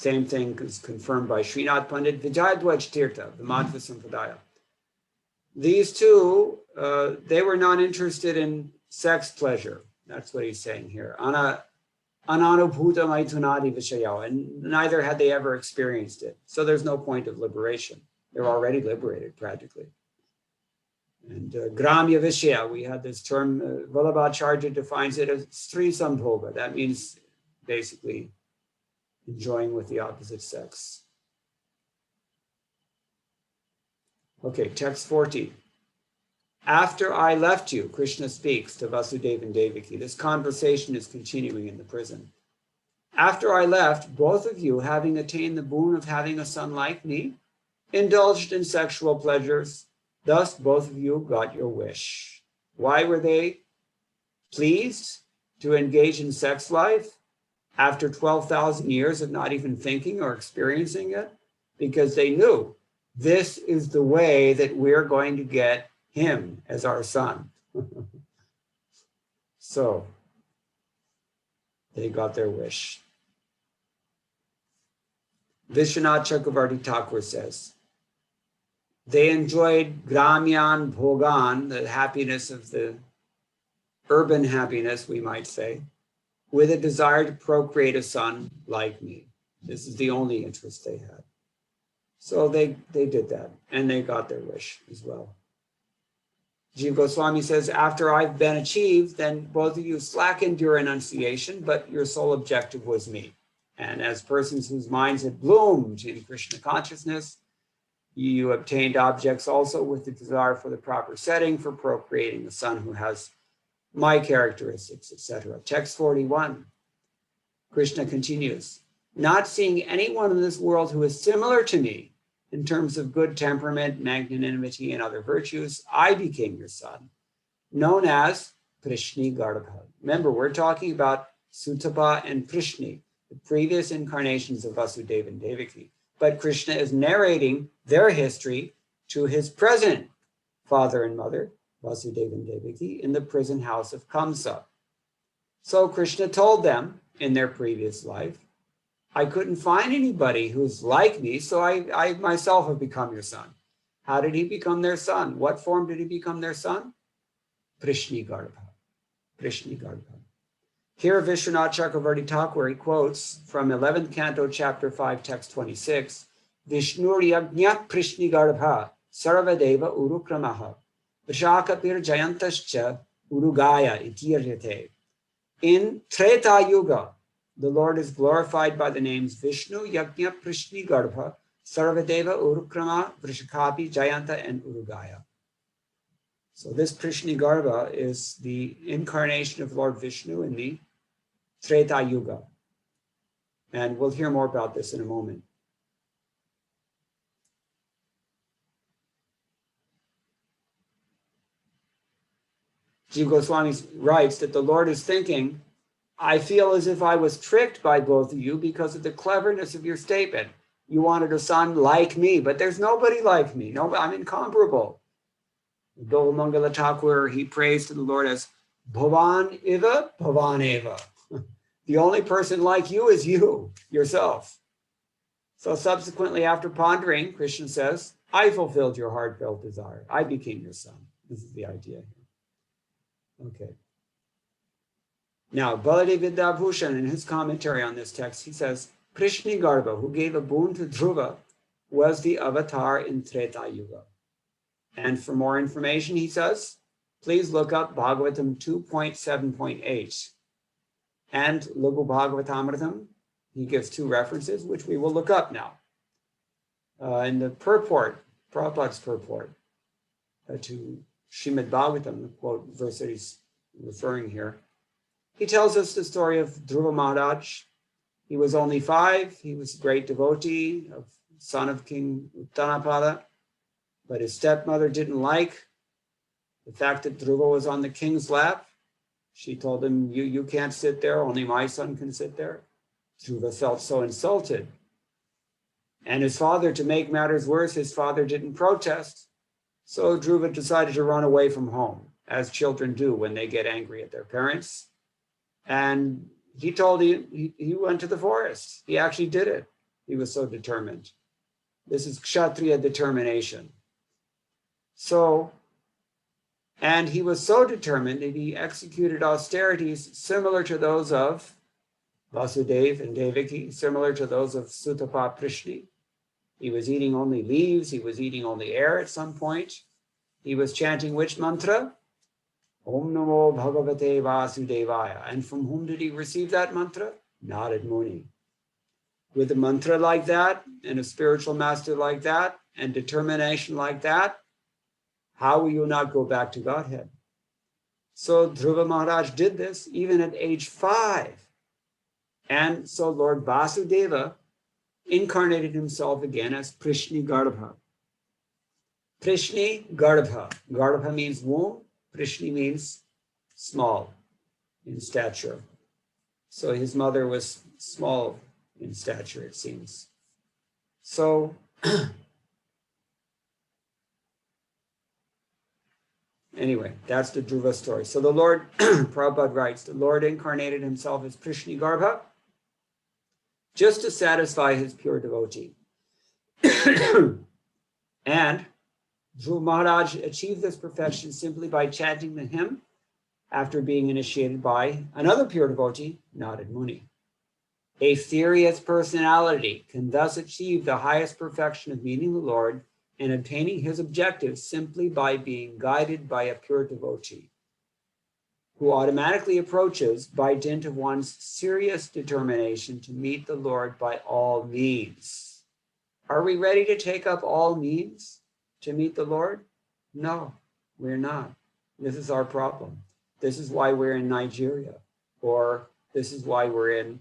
Same thing is confirmed by Srinath Pandit Vijayadwaj Tirtha, the Madhva Sampradaya. These two, they were not interested in sex pleasure. That's what he's saying here. Ananubhuta maitunadi vishaya, and neither had they ever experienced it. So there's no point of liberation. They're already liberated practically. And gramya vishaya, we had this term, Vallabhacharya defines it as stri sambhoga. That means basically enjoying with the opposite sex. Okay, text 40. After I left you, Krishna speaks to Vasudeva and Devaki. This conversation is continuing in the prison. After I left, both of you, having attained the boon of having a son like me, indulged in sexual pleasures. Thus, both of you got your wish. Why were they pleased to engage in sex life after 12,000 years of not even thinking or experiencing it? Because they knew this is the way that we're going to get him as our son. So they got their wish. Vishwanath Chakravarti Thakur says, they enjoyed gramyan bhogan, the happiness of the urban happiness, we might say, with a desire to procreate a son like me. This is the only interest they had. So they did that, and they got their wish as well. Jiva Goswami says, after I've been achieved, then both of you slackened your enunciation, but your sole objective was me. And as persons whose minds had bloomed in Krishna consciousness, you obtained objects also with the desire for the proper setting for procreating a son who has my characteristics, etc. Text 41, Krishna continues, not seeing anyone in this world who is similar to me in terms of good temperament, magnanimity, and other virtues, I became your son, known as Prishni Garbha. Remember, we're talking about Sutapa and Prishni, the previous incarnations of Vasudeva and Devaki. But Krishna is narrating their history to his present father and mother, Vasudeva and Devaki, in the prison house of Kamsa. So Krishna told them in their previous life, I couldn't find anybody who's like me, so I myself have become your son. How did he become their son? What form did he become their son? Prishni Garbha. Prishni Garbha. Here Vishwanath Chakravarti Thakur, he quotes from 11th Canto, Chapter 5, Text 26, Vishnur yajna Prishni Garbha sarvadeva urukramaha vishakapir jayantascha urugaya itiryate. In Treta Yuga, the Lord is glorified by the names Vishnu, Yajna, Prishni, Garbha, Sarvadeva, Urukrama, Vrishakapi, Jayanta, and Urugaya. So this Prishni Garbha is the incarnation of Lord Vishnu in the Treta Yuga. And we'll hear more about this in a moment. Jiva Goswami writes that the Lord is thinking, I feel as if I was tricked by both of you because of the cleverness of your statement. You wanted a son like me, but there's nobody like me. No, I'm incomparable. Dol Mangala Thakur, he prays to the Lord as Bhavan Eva, Bhavan Eva. The only person like you is you, yourself. So subsequently, after pondering, Krishna says, I fulfilled your heartfelt desire. I became your son. This is the idea here. Okay. Now, Baladev Vidyabhushan, in his commentary on this text, he says, Prishni Garbha, who gave a boon to Dhruva, was the avatar in Treta Yuga. And for more information, he says, please look up Bhagavatam 2.7.8 and Lagu Bhagavatamritam. He gives two references, which we will look up now. In the purport, Prabhupada's purport to Srimad Bhagavatam, the quote verse that he's referring here, he tells us the story of Dhruva Maharaj. He was only 5. He was a great devotee, son of King Uttanapada, but his stepmother didn't like the fact that Dhruva was on the king's lap. She told him, you can't sit there, only my son can sit there. Dhruva felt so insulted. And his father, to make matters worse, his father didn't protest. So Dhruva decided to run away from home, as children do when they get angry at their parents. And he told he went to the forest. He actually did it. He was so determined. This is Kshatriya determination. So, and he was so determined that he executed austerities similar to those of Vasudeva and Devaki, similar to those of Sutapa Prishni. He was eating only leaves. He was eating only air at some point. He was chanting which mantra? Om Namo Bhagavate Vasudevaya. And from whom did he receive that mantra? Narad Muni. With a mantra like that, and a spiritual master like that, and determination like that, how will you not go back to Godhead? So Dhruva Maharaj did this even at age 5. And so Lord Vasudeva incarnated himself again as Prishni Garbha. Prishni Garbha. Garbha means womb. Prishni means small in stature. So his mother was small in stature, it seems. So anyway, that's the Dhruva story. So the Lord, Prabhupada writes, the Lord incarnated himself as Prishni Garbha just to satisfy his pure devotee. And Dhruva Maharaj achieved this perfection simply by chanting the hymn after being initiated by another pure devotee, Narad Muni. A serious personality can thus achieve the highest perfection of meeting the Lord and obtaining his objectives simply by being guided by a pure devotee, who automatically approaches by dint of one's serious determination to meet the Lord by all means. Are we ready to take up all means to meet the Lord? No, we're not. This is our problem. This is why we're in Nigeria, or this is why we're in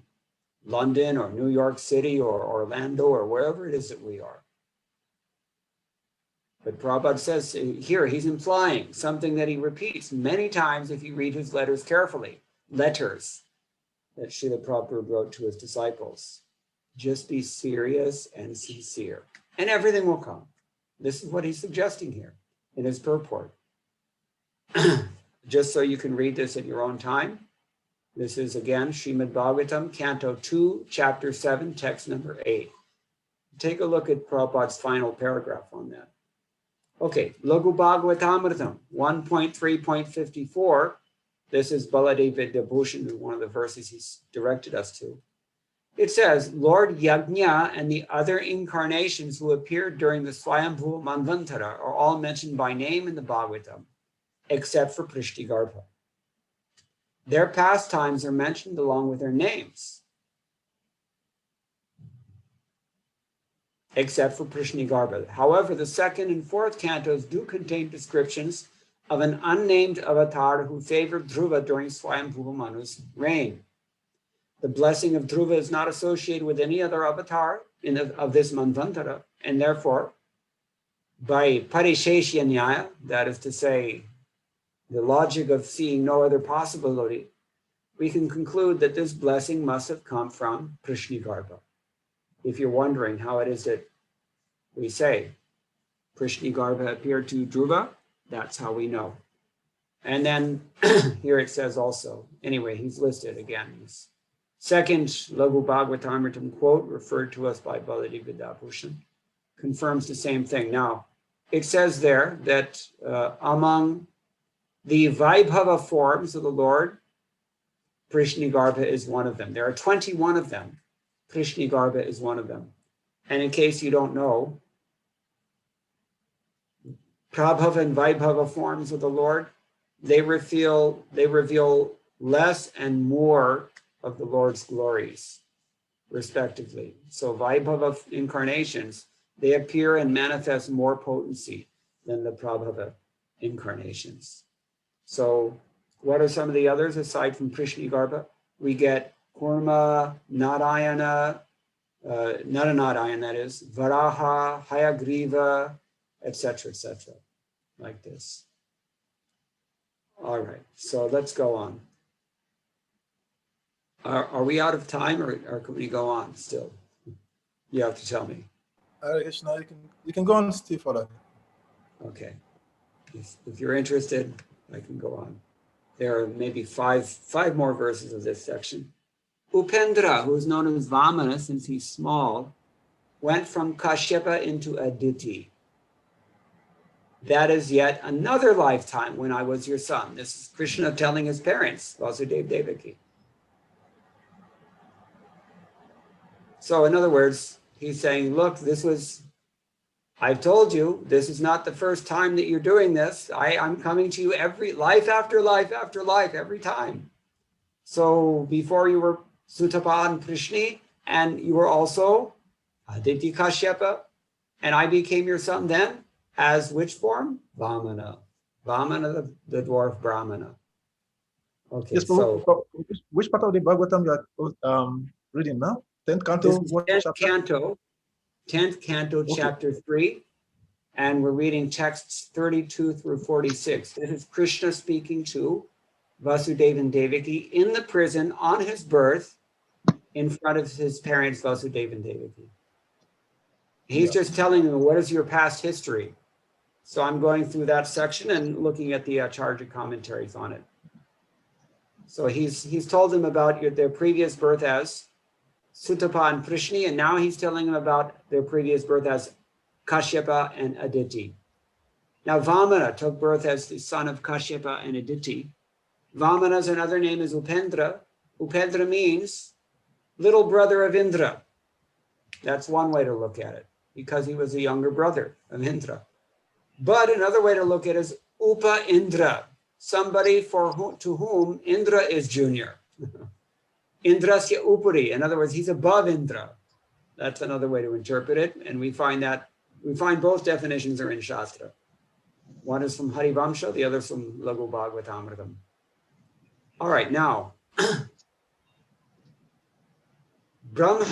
London or New York City or Orlando or wherever it is that we are. But Prabhupada says here, he's implying something that he repeats many times if you read his letters carefully. Letters that Srila Prabhupada wrote to his disciples. Just be serious and sincere, and everything will come. This is what he's suggesting here in his purport. Just so you can read this at your own time. This is again Srimad Bhagavatam, Canto 2, Chapter 7, text number 8. Take a look at Prabhupada's final paragraph on that. Okay, Lagu Bhagavatamritam 1.3.54. This is Baladev Vidyabhushan, one of the verses he's directed us to. It says, Lord Yajna and the other incarnations who appeared during the Swayambhu Manvantara are all mentioned by name in the Bhagavatam, except for Prishtigarbha. Their pastimes are mentioned along with their names, except for Prishnigarbha. However, the second and fourth cantos do contain descriptions of an unnamed avatar who favored Dhruva during Swayambhuva Manu's reign. The blessing of Dhruva is not associated with any other avatar of this Manvantara, and therefore, by Parisheshya Nyaya, that is to say, the logic of seeing no other possibility, we can conclude that this blessing must have come from Prishnigarbha. If you're wondering how it is that we say Prishnigarbha appeared to Dhruva, that's how we know. And then here it says also, anyway, he's listed again. His second Lagu Bhagavatamritam quote referred to us by Baladev Vidyabhushan confirms the same thing. Now, it says there that among the Vaibhava forms of the Lord, Prishnigarbha is one of them. There are 21 of them. Prishnigarbha is one of them. And in case you don't know, Prabhava and Vaibhava forms of the Lord, they reveal less and more of the Lord's glories, respectively. So Vaibhava incarnations, they appear and manifest more potency than the Prabhava incarnations. So what are some of the others aside from Prishnigarbha? We get Kurma, Narayana, Naranarayan, that is, Varaha, Hayagriva, etc., like this. All right, so let's go on. Are we out of time, or can we go on still? You have to tell me. Krishna, you can go on still for that. Okay. If you're interested, I can go on. There are maybe five more verses of this section. Upendra, who is known as Vamana since he's small, went from Kashyapa into Aditi. That is yet another lifetime when I was your son. This is Krishna telling his parents, Vasudeva Devaki. So in other words, he's saying, look, I've told you, this is not the first time that you're doing this. I'm coming to you every life after life after life, every time. So before you were Sutapa and Prishni, and you were also Aditi Kashyapa, and I became your son then, as which form? Vamana. Vamana, the dwarf Brahmana. Okay, Yes, so which part of the Bhagavatam you are reading now? 10th canto, this is what 10th chapter? canto, 10th canto, Okay. chapter 3, and we're reading texts 32 through 46. This is Krishna speaking to Vasudeva and Devaki in the prison on his birth in front of his parents, Vasudeva and Devaki. He's just telling them, what is your past history? So I'm going through that section and looking at the Acharya commentaries on it. So he's told them about their previous birth as Sutapa and Prishni, and now he's telling them about their previous birth as Kashyapa and Aditi. Now Vamana took birth as the son of Kashyapa and Aditi. Vamana's another name is Upendra. Upendra means little brother of Indra. That's one way to look at it, because he was a younger brother of Indra. But another way to look at it is Upa Indra, somebody to whom Indra is junior. Indrasya Upari, in other words, he's above Indra. That's another way to interpret it, and we find both definitions are in Shastra. One is from Harivamsha, the other is from Laghu Bhagavatamritam. All right, now, Brahma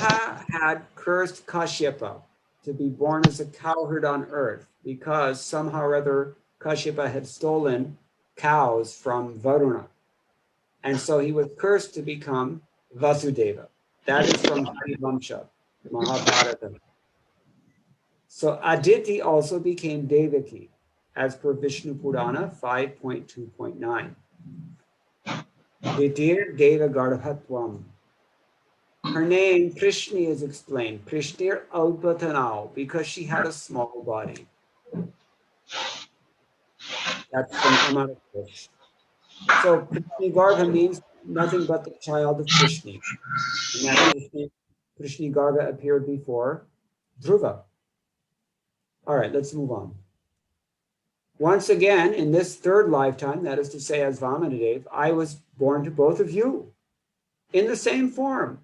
had cursed Kashyapa to be born as a cowherd on earth because somehow or other Kashyapa had stolen cows from Varuna. And so he was cursed to become Vasudeva. That is from Harivamsha, the Mahabharata. So Aditi also became Devaki, as per Vishnu Purana 5.2.9. Ditir Deva Garbhatvam. Her name, Prishni, is explained. Prishnir Alpatanao, because she had a small body. That's from Amarakosh. So Prishni Garbha means nothing but the child of Prishni. And that Prishni Garbha appeared before Dhruva. All right, let's move on. Once again, in this third lifetime, that is to say, as Vamanadev, I was born to both of you in the same form.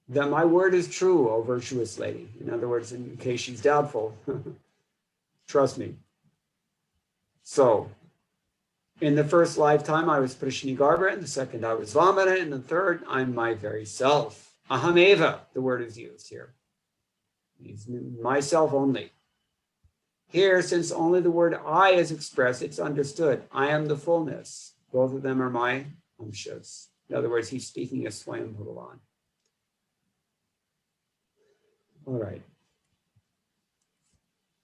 That my word is true, O virtuous lady. In other words, in case she's doubtful, trust me. So, in the first lifetime, I was Prishni Garbha. In the second, I was Vamana. In the third, I'm my very self. Ahameva, the word is used here. It's myself only. Here, since only the word I is expressed, it's understood. I am the fullness. Both of them are my amshas. In other words, he's speaking as Swayam Bhagavan. All right.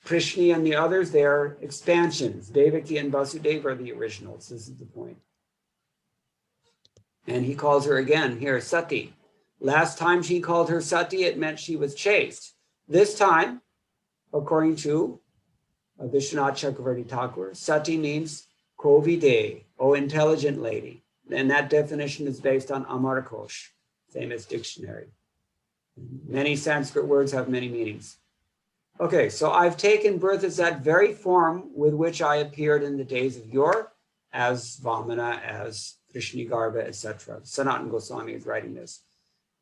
Prishni and the others, they are expansions. Devaki and Vasudeva are the originals. This is the point. And he calls her again here, Sati. Last time she called her Sati, it meant she was chaste. This time, according to Vishwanath Chakravarti Thakur, Sati means Kovide, O intelligent lady. And that definition is based on Amarkosh, famous dictionary. Many Sanskrit words have many meanings. Okay, so I've taken birth as that very form with which I appeared in the days of yore, as Vamana, as Prishni Garbha, etc. Sanatana Goswami is writing this.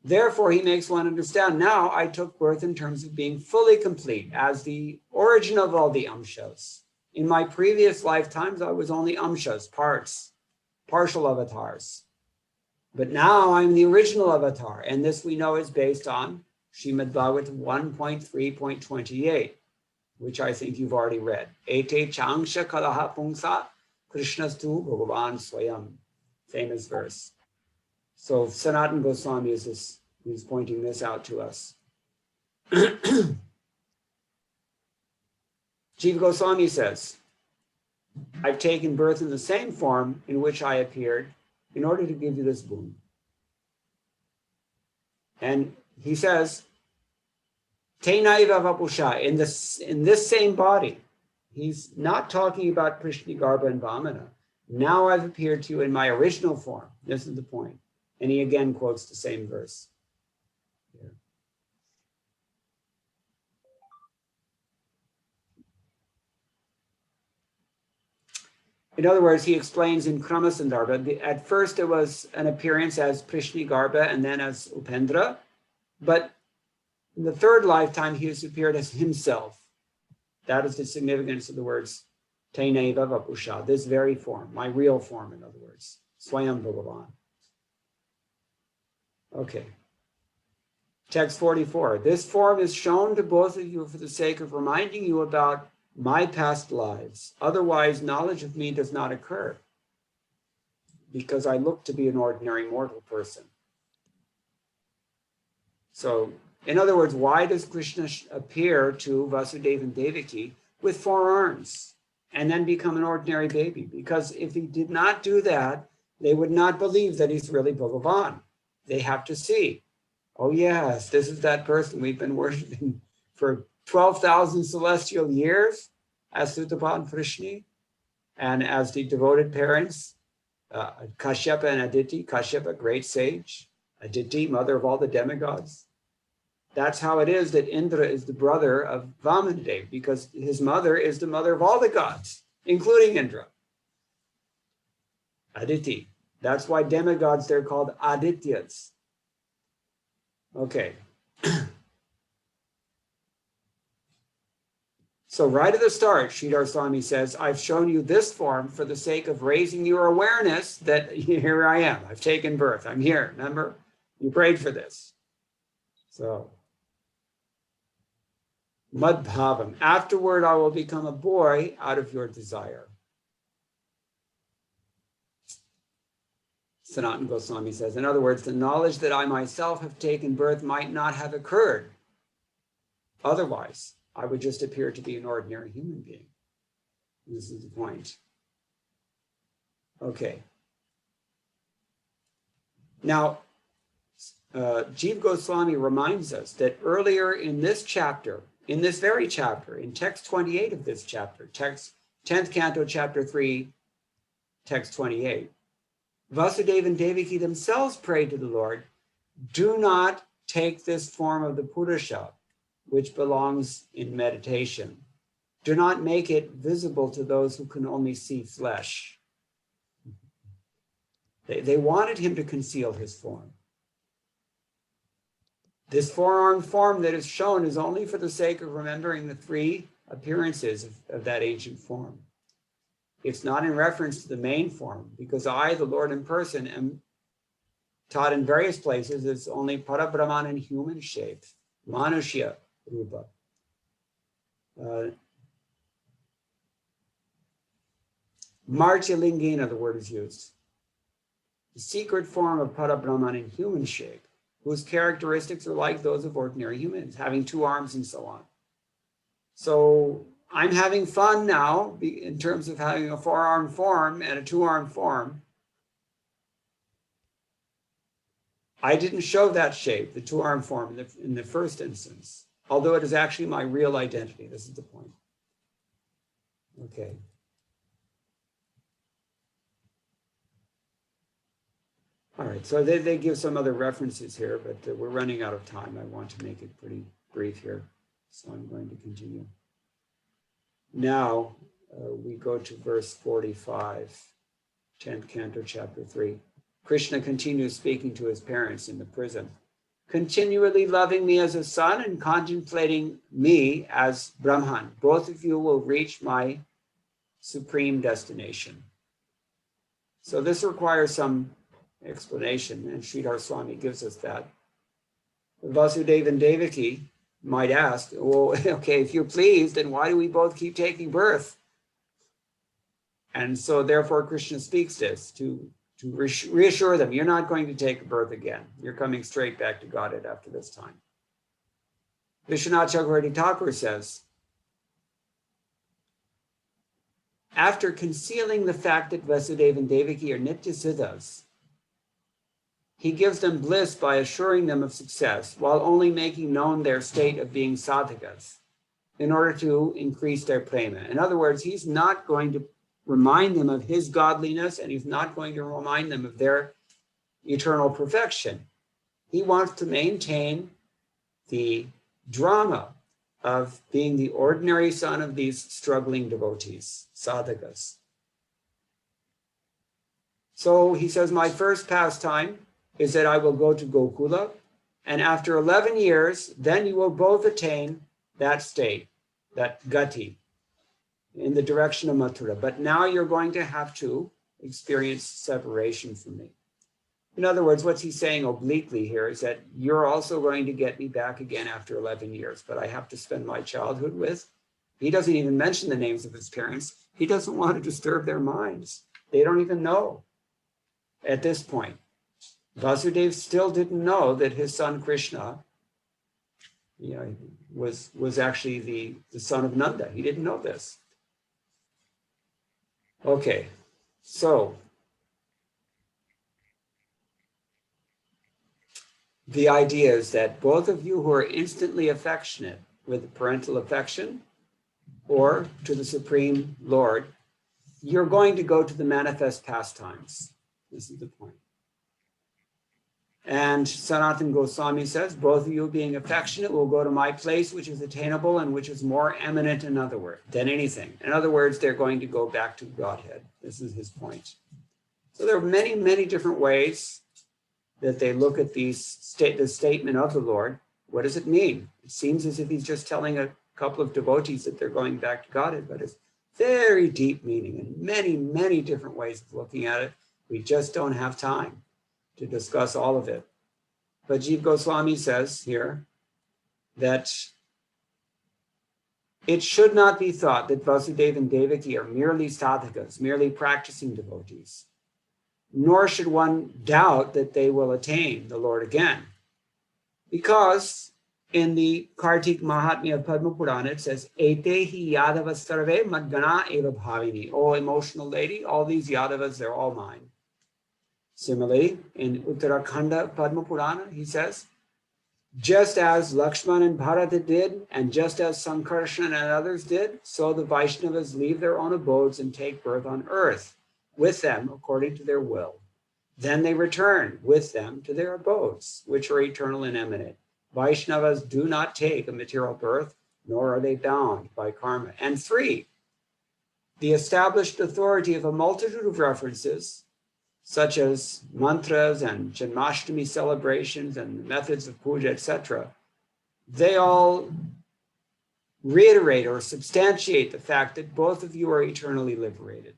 Therefore, he makes one understand, now I took birth in terms of being fully complete, as the origin of all the amshas. In my previous lifetimes, I was only amshas, parts, partial avatars. But now I'm the original avatar, and this we know is based on Srimad Bhagavatam 1.3.28, which I think you've already read. Ete changsha kalaha pungsa krishnastu bhagavan swayam. Famous verse. So Sanatana Goswami is pointing this out to us. Jiva Goswami says, I've taken birth in the same form in which I appeared in order to give you this boon. And he says, Tenaiva Vapusha, in this same body. He's not talking about Prishnigarbha and Vamana. Now I've appeared to you in my original form. This is the point. And he again quotes the same verse. Here. In other words, he explains in Kramasandarbha, at first it was an appearance as Prishnigarbha and then as Upendra, but in the third lifetime, he has appeared as himself. That is the significance of the words Tenaiva Vapusha, this very form, my real form, in other words, Swayam Bhagavan. Okay. Text 44. This form is shown to both of you for the sake of reminding you about my past lives. Otherwise, knowledge of me does not occur because I look to be an ordinary mortal person. So, in other words, why does Krishna appear to Vasudeva and Devaki with 4 arms and then become an ordinary baby? Because if he did not do that, they would not believe that he's really Bhagavan. They have to see, oh yes, this is that person we've been worshiping for 12,000 celestial years as Sutapa and Prishni, and as the devoted parents, Kashyapa and Aditi. Kashyapa, great sage. Aditi, mother of all the demigods. That's how it is that Indra is the brother of Vamandev, because his mother is the mother of all the gods, including Indra. Aditi. That's why demigods, they're called Adityas. Okay. So right at the start, Sridhar Swami says, I've shown you this form for the sake of raising your awareness that here I am. I've taken birth. I'm here. Remember? You prayed for this. So, Madbhavam. Afterward, I will become a boy out of your desire. Sanatana Goswami says, in other words, the knowledge that I myself have taken birth might not have occurred. Otherwise, I would just appear to be an ordinary human being. This is the point. Okay. Now, Jiva Goswami reminds us that earlier in this chapter, in this very chapter, in text 28 of this chapter, text 10th canto, chapter 3, text 28, Vasudeva and Devaki themselves prayed to the Lord, do not take this form of the Purusha, which belongs in meditation. Do not make it visible to those who can only see flesh. They wanted him to conceal his form. This 4-armed form that is shown is only for the sake of remembering the 3 appearances of that ancient form. It's not in reference to the main form, because I, the Lord in person, am taught in various places as only Parabrahman in human shape, Manushya Rupa. Martyalingena, the word is used. The secret form of Parabrahman in human shape, whose characteristics are like those of ordinary humans, having 2 arms and so on. So I'm having fun now in terms of having a 4-armed form and a 2-armed form. I didn't show that shape, the 2-armed form, in the first instance, although it is actually my real identity. This is the point. Okay. All right, so they give some other references here, but we're running out of time. I want to make it pretty brief here, so I'm going to continue. Now we go to verse 45, 10th canto, chapter 3. Krishna continues speaking to his parents in the prison, continually loving me as a son and contemplating me as Brahman. Both of you will reach my supreme destination. So this requires some explanation, and Sridhar Swami gives us that. Vasudeva and Devaki might ask, well, okay, if you're pleased, then why do we both keep taking birth? And so therefore Krishna speaks this to reassure them, you're not going to take birth again. You're coming straight back to Godhead after this time. Vishwanath Chakravarti Thakur says, after concealing the fact that Vasudeva and Devaki are Nitya Siddhas, he gives them bliss by assuring them of success while only making known their state of being sadhakas in order to increase their prema. In other words, he's not going to remind them of his godliness, and he's not going to remind them of their eternal perfection. He wants to maintain the drama of being the ordinary son of these struggling devotees, sadhakas. So he says, my first pastime is that I will go to Gokula, and after 11 years, then you will both attain that state, that gati, in the direction of Mathura. But now you're going to have to experience separation from me. In other words, what's he saying obliquely here is that you're also going to get me back again after 11 years, but I have to spend my childhood with. He doesn't even mention the names of his parents. He doesn't want to disturb their minds. They don't even know at this point. Vasudeva still didn't know that his son Krishna, was actually the son of Nanda. He didn't know this. Okay, so the idea is that both of you who are instantly affectionate with parental affection or to the Supreme Lord, you're going to go to the manifest pastimes. This is the point. And Sanatana Goswami says, both of you being affectionate will go to my place, which is attainable and which is more eminent than anything. In other words, they're going to go back to Godhead. This is his point. So there are many, many different ways that they look at the statement of the Lord. What does it mean? It seems as if he's just telling a couple of devotees that they're going back to Godhead, but it's very deep meaning and many, many different ways of looking at it. We just don't have time to discuss all of it. But Jiva Goswami says here that it should not be thought that Vasudeva and Devaki are merely sadhakas, merely practicing devotees, nor should one doubt that they will attain the Lord again. Because in the Kartik Mahatmya of Padma Purana, it says, Etehi Yadava Sarve Madgana Eva Bhavini. Oh, emotional lady, all these Yadavas, they're all mine. Similarly, in Uttarakhanda Padma Purana, he says, just as Lakshman and Bharata did, and just as Sankarshan and others did, so the Vaishnavas leave their own abodes and take birth on earth with them according to their will. Then they return with them to their abodes, which are eternal and eminent. Vaishnavas do not take a material birth, nor are they bound by karma. And 3, the established authority of a multitude of references, such as mantras and Janmashtami celebrations and methods of puja, etc., they all reiterate or substantiate the fact that both of you are eternally liberated.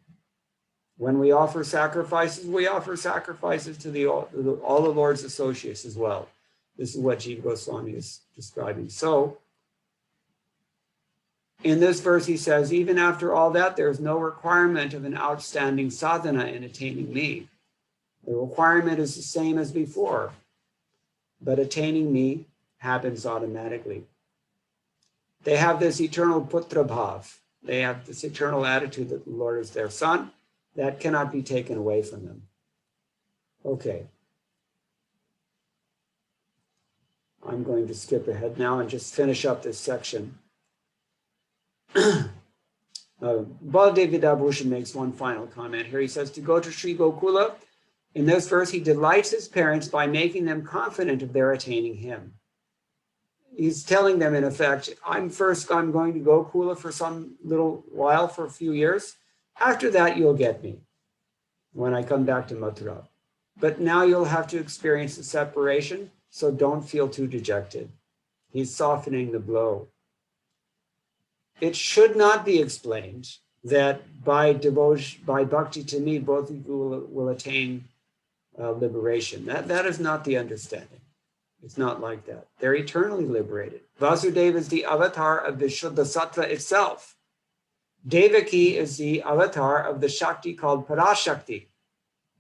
When we offer sacrifices to all the Lord's associates as well. This is what Jiva Goswami is describing. So, in this verse he says, even after all that, there is no requirement of an outstanding sadhana in attaining me. The requirement is the same as before, but attaining me happens automatically. They have this eternal putra bhav. They have this eternal attitude that the Lord is their son. That cannot be taken away from them. Okay. I'm going to skip ahead now and just finish up this section. Baladev Vidabhushan makes one final comment here. He says, to go to Sri Gokula, in this verse, he delights his parents by making them confident of their attaining him. He's telling them, in effect, I'm going to Gokula for some little while, for a few years. After that, you'll get me when I come back to Mathura. But now you'll have to experience the separation, so don't feel too dejected. He's softening the blow. It should not be explained that by devotion, by bhakti to me, both of you will attain liberation. That is not the understanding. It's not like that. They're eternally liberated. Vasudeva is the avatar of the Shuddha Sattva itself. Devaki is the avatar of the Shakti called Parashakti.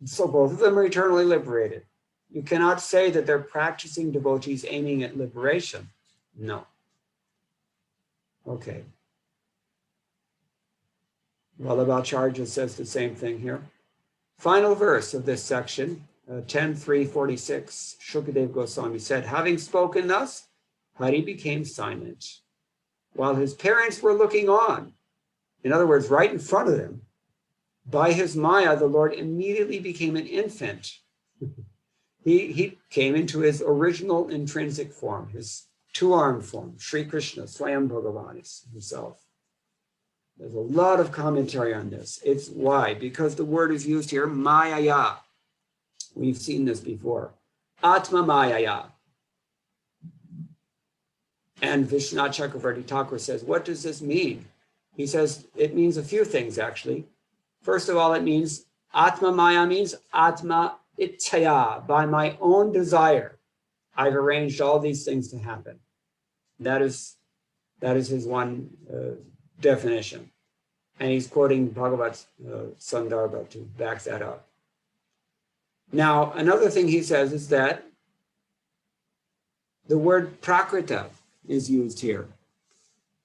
So both of them are eternally liberated. You cannot say that they're practicing devotees aiming at liberation. No. Okay. Vallabhacharya says the same thing here. Final verse of this section, 10:346, Shukadev Goswami said, having spoken thus, Hari became silent while his parents were looking on. In other words, right in front of them. By his Maya, the Lord immediately became an infant. He came into his original intrinsic form, his two-armed form, Sri Krishna, Swayam Bhagavan himself. There's a lot of commentary on this. It's why? Because the word is used here, Mayaya. We've seen this before. Atma Mayaya. And Vishwanath Chakravarti Thakur says, what does this mean? He says, it means a few things, actually. First of all, it means, Atma Maya means Atma Ichaya, by my own desire. I've arranged all these things to happen. That is his one definition. And he's quoting Bhagavat Sandarbha to back that up. Now, another thing he says is that the word prakrita is used here.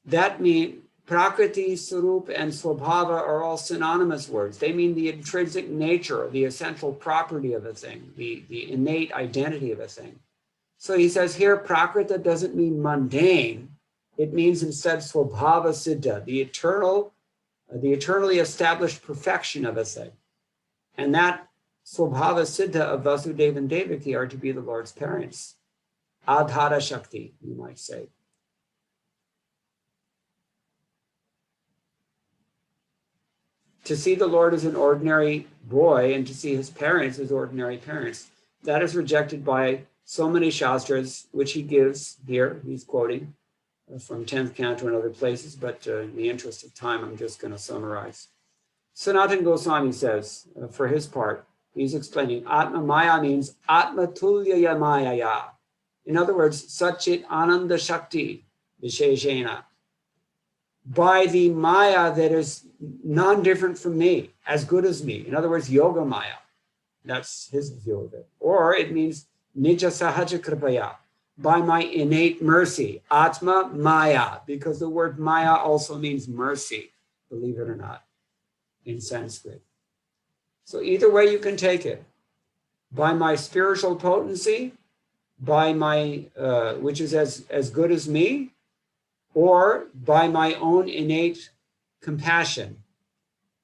That means prakriti, sarup, and swabhava are all synonymous words. They mean the intrinsic nature, the essential property of a thing, the innate identity of a thing. So he says here, prakrita doesn't mean mundane. It means instead swabhava siddha, the eternally established perfection of a thing. And that swabhava siddha of Vasudeva and Devaki are to be the Lord's parents. Adhara Shakti, you might say. To see the Lord as an ordinary boy and to see his parents as ordinary parents, that is rejected by so many shastras, which he gives here. He's quoting from 10th canto and other places, but in the interest of time, I'm just going to summarize. Sanatana Goswami says, for his part, he's explaining, Atma Maya means Atma Tulyaya Mayaya. In other words, Satchit Ananda Shakti Visheshena. By the Maya that is non-different from me, as good as me. In other words, Yoga Maya. That's his view of it. Or it means Nija Sahaja Kripaya, by my innate mercy. Atma Maya, because the word Maya also means mercy, believe it or not, in Sanskrit. So either way you can take it. By my spiritual potency, by my, which is as good as me, or by my own innate compassion,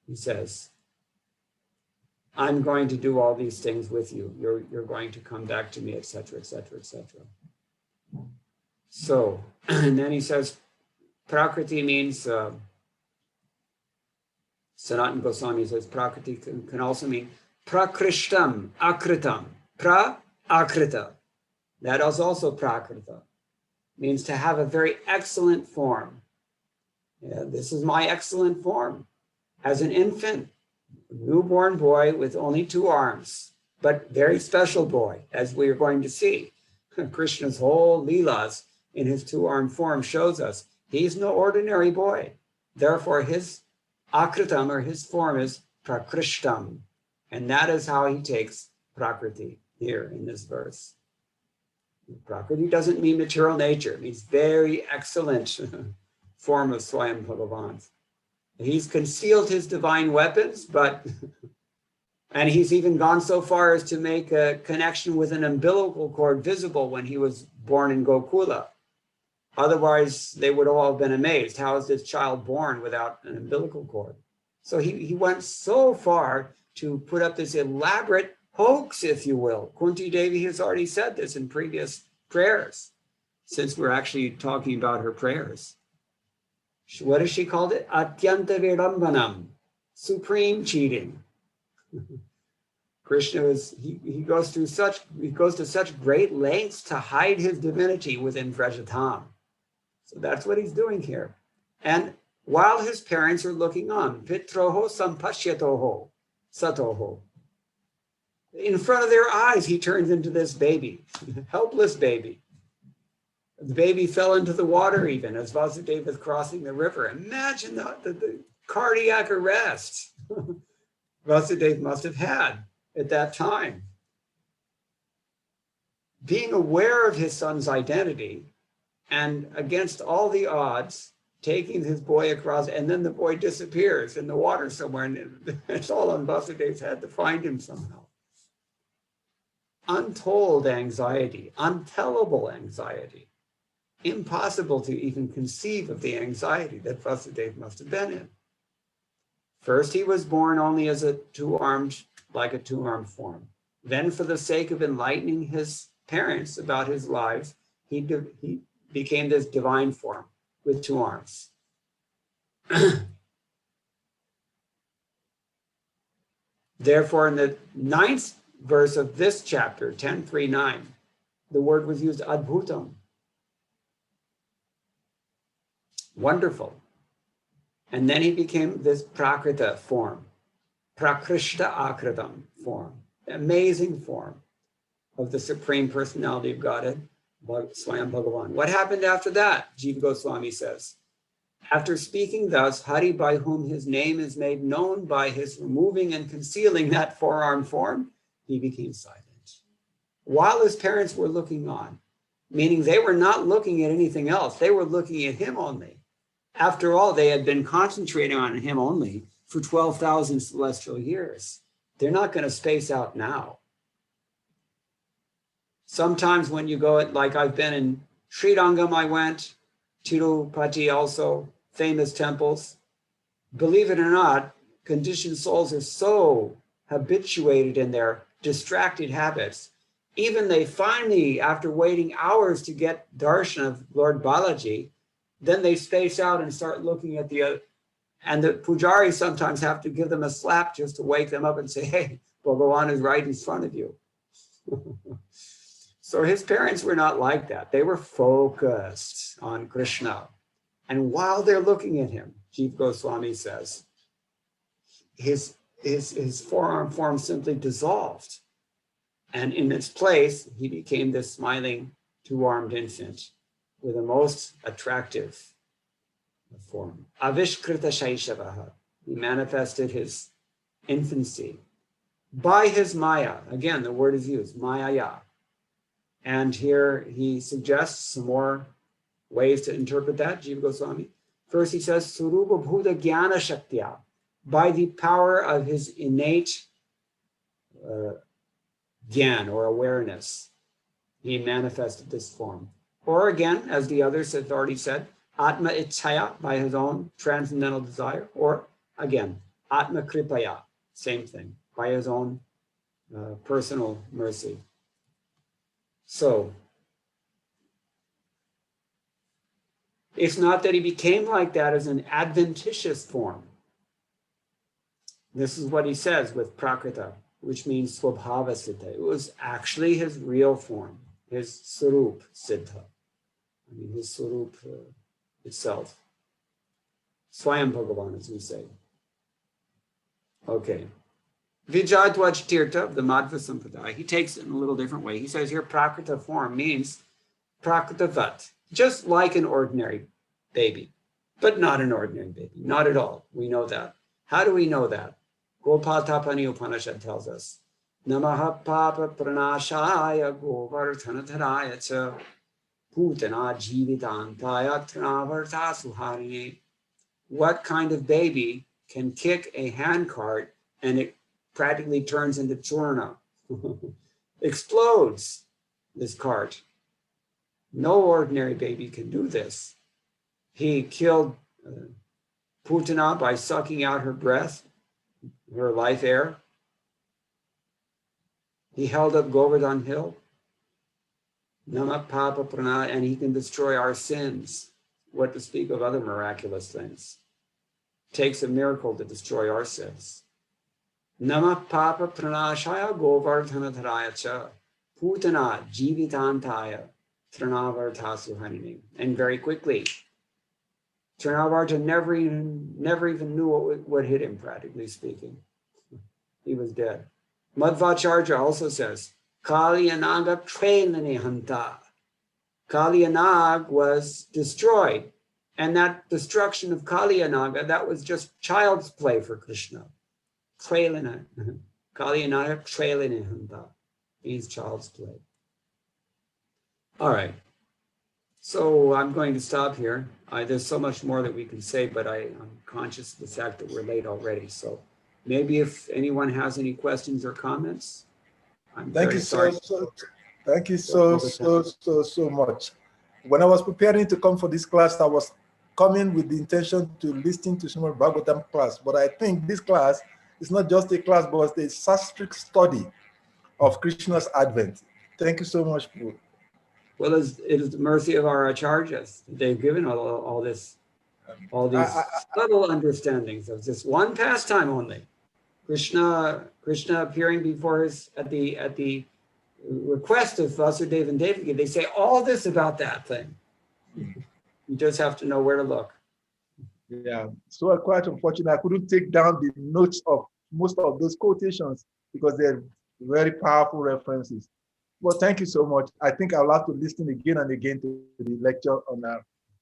he says, I'm going to do all these things with you. You're going to come back to me, etc., etc., etc. So, and then he says, Prakriti means, Sanatana Goswami says, Prakriti can also mean Prakrishtam, Akritam, Pra-Akrita. That is also Prakrita. Means to have a very excellent form. Yeah, this is my excellent form. As an infant, newborn boy with only two arms, but very special boy, as we are going to see. Krishna's whole leelas in his two-armed form shows us he's no ordinary boy. Therefore, his akritam, or his form, is prakrishtam. And that is how he takes prakriti here in this verse. Prakriti doesn't mean material nature. It means very excellent form of Swayam Bhagavan. He's concealed his divine weapons, and he's even gone so far as to make a connection with an umbilical cord visible when he was born in Gokula. Otherwise, they would all have been amazed. How is this child born without an umbilical cord? So he went so far to put up this elaborate hoax, if you will. Kunti Devi has already said this in previous prayers, since we're actually talking about her prayers. What has she called it? Atyanta Virambanam, supreme cheating. Krishna he goes to such great lengths to hide his divinity within Vrajatam. So that's what he's doing here. And while his parents are looking on, Pitroho Sampashyatoho Satoho. In front of their eyes, he turns into this baby, helpless baby. The baby fell into the water even as Vasudeva is crossing the river. Imagine the cardiac arrest Vasudeva must have had at that time. Being aware of his son's identity and against all the odds, taking his boy across, and then the boy disappears in the water somewhere, and it's all on Vasudeva's head to find him somehow. untold anxiety, untellable anxiety. Impossible to even conceive of the anxiety that Vasudeva must have been in. First, he was born only as a two-armed form. Then, for the sake of enlightening his parents about his lives, he became this divine form with two arms. Therefore, in the 9th verse of this chapter, 10:3-9, the word was used adbhutam. Wonderful. And then he became this prakrita form, prakrishta akritam form, amazing form of the Supreme Personality of Godhead, Swayam Bhagavan. What happened after that? Jiva Goswami says, after speaking thus, Hari, by whom his name is made known by his removing and concealing that four-armed form, he became silent. While his parents were looking on, meaning they were not looking at anything else, they were looking at him only. After all, they had been concentrating on him only for 12,000 celestial years. They're not going to space out now. Sometimes when you go, like I've been in Srirangam, I went, Tirupati also, famous temples. Believe it or not, conditioned souls are so habituated in their distracted habits. Even they finally, after waiting hours to get darshan of Lord Balaji, then they space out and start looking at the other. And the pujaris sometimes have to give them a slap just to wake them up and say, hey, Bhagavan is right in front of you. So his parents were not like that. They were focused on Krishna. And while they're looking at him, Jiva Goswami says, his four-arm form simply dissolved. And in its place, he became this smiling two-armed infant with a most attractive form. Avishkrita Shaishavaha. He manifested his infancy by his Maya. Again, the word is used, Mayaya. And here he suggests some more ways to interpret that, Jiva Goswami. First, he says, Surupa Bhuta Jnana Shaktya, by the power of his innate gyan or awareness, he manifested this form. Or again, as the others have already said, Atma Ichaya, by his own transcendental desire. Or again, Atma Kripaya, same thing, by his own personal mercy. So, it's not that he became like that as an adventitious form. This is what he says with Prakrita, which means Swabhava Siddha. It was actually his real form, his Sarup Siddha. I mean, his Sarup itself. Swayam Bhagavan, as we say. Okay. Vijayadwaj Tirtha of the Madhva Sampradaya, he takes it in a little different way. He says here Prakrita form means Prakritavat, just like an ordinary baby, but not an ordinary baby, not at all. We know that. How do we know that? Gopatapani Upanishad tells us, Namaha Papa Pranashaya Govardhanadharaya Cha Putana Jivitantaya Trinavarta Suharine. What kind of baby can kick a handcart and it practically turns into churna? Explodes this cart. No ordinary baby can do this. He killed Putana by sucking out her breath, her life air. He held up Govardhan Hill. Nama Papa Prana, and he can destroy our sins. What to speak of other miraculous things. Takes a miracle to destroy our sins. Nama Papa Pranashaya Govardhanadharaya Cha Putana Jivitantaya Trinavarta Suhanini. And very quickly, Trinavarta never even knew what hit him, practically speaking. He was dead. Madhvacharya also says, Kalyanaga Trailani Hanta. Kalyanag was destroyed. And that destruction of Kalyanaga, that was just child's play for Krishna. Trailana. Kalyanaga Trailani Hanta means child's play. All right. So I'm going to stop here. There's so much more that we can say, but I'm conscious of the fact that we're late already. So maybe if anyone has any questions or comments. I'm Thank very you sorry. thank you so much. When I was preparing to come for this class, I was coming with the intention to listen to Srimad Bhagavatam class, but I think this class is not just a class, but a sastric study of Krishna's advent. Thank you so much, Prabhu. Well, it is the mercy of our acharyas. They've given all these subtle understandings of just one pastime only. Krishna appearing before us at the request of Vasudeva and Devaki. They say all this about that thing. You just have to know where to look. Yeah, so quite unfortunate. I couldn't take down the notes of most of those quotations because they're very powerful references. Well, thank you so much. I think I'll have to listen again and again to the lecture on.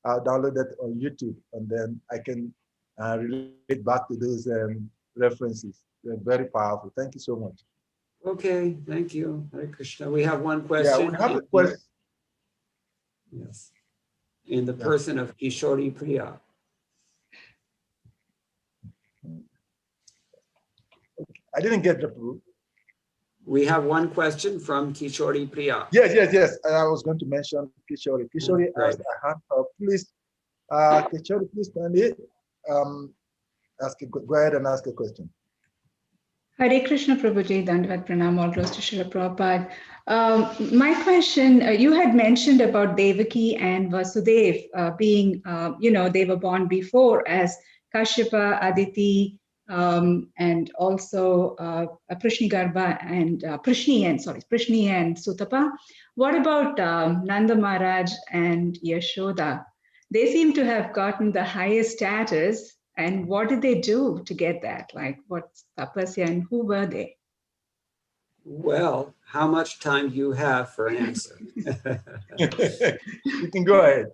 I'll download that on YouTube, and then I can relate back to those references. They're very powerful. Thank you so much. Okay, thank you, Hare Krishna. We have one Yeah, question. we have a question. Yes, in the person of Kishori Priya. I didn't get the proof. We have one question from Kishori Priya. Yes. I was going to mention Kishori. Kishori Right. asked a hand up. Please, Kishori, please stand it. Go ahead and ask a question. Hare Krishna Prabhuji, Dandavat Pranam, all glories to Srila Prabhupada. My question, you had mentioned about Devaki and Vasudev being, they were born before as Kashyapa, Aditi, and also Prishni and Prishni and Sutapa. What about Nanda Maharaj and Yashoda? They seem to have gotten the highest status. And what did they do to get that? Like what's tapasya and who were they? Well, how much time do you have for an answer? You can go ahead.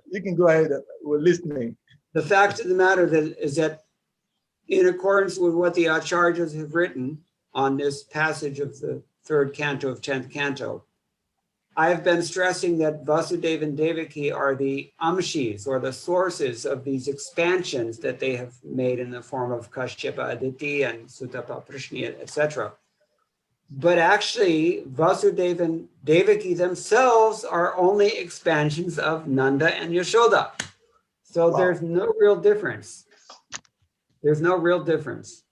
We're listening. The fact of the matter is that in accordance with what the acharyas have written on this passage of the 3rd canto of 10th canto, I have been stressing that Vasudeva and Devaki are the amshis or the sources of these expansions that they have made in the form of Kashyapa, Aditi, and Sutapa, Prishni, etc. But actually, Vasudeva and Devaki themselves are only expansions of Nanda and Yashoda. So Wow. There's no real difference. There's no real difference.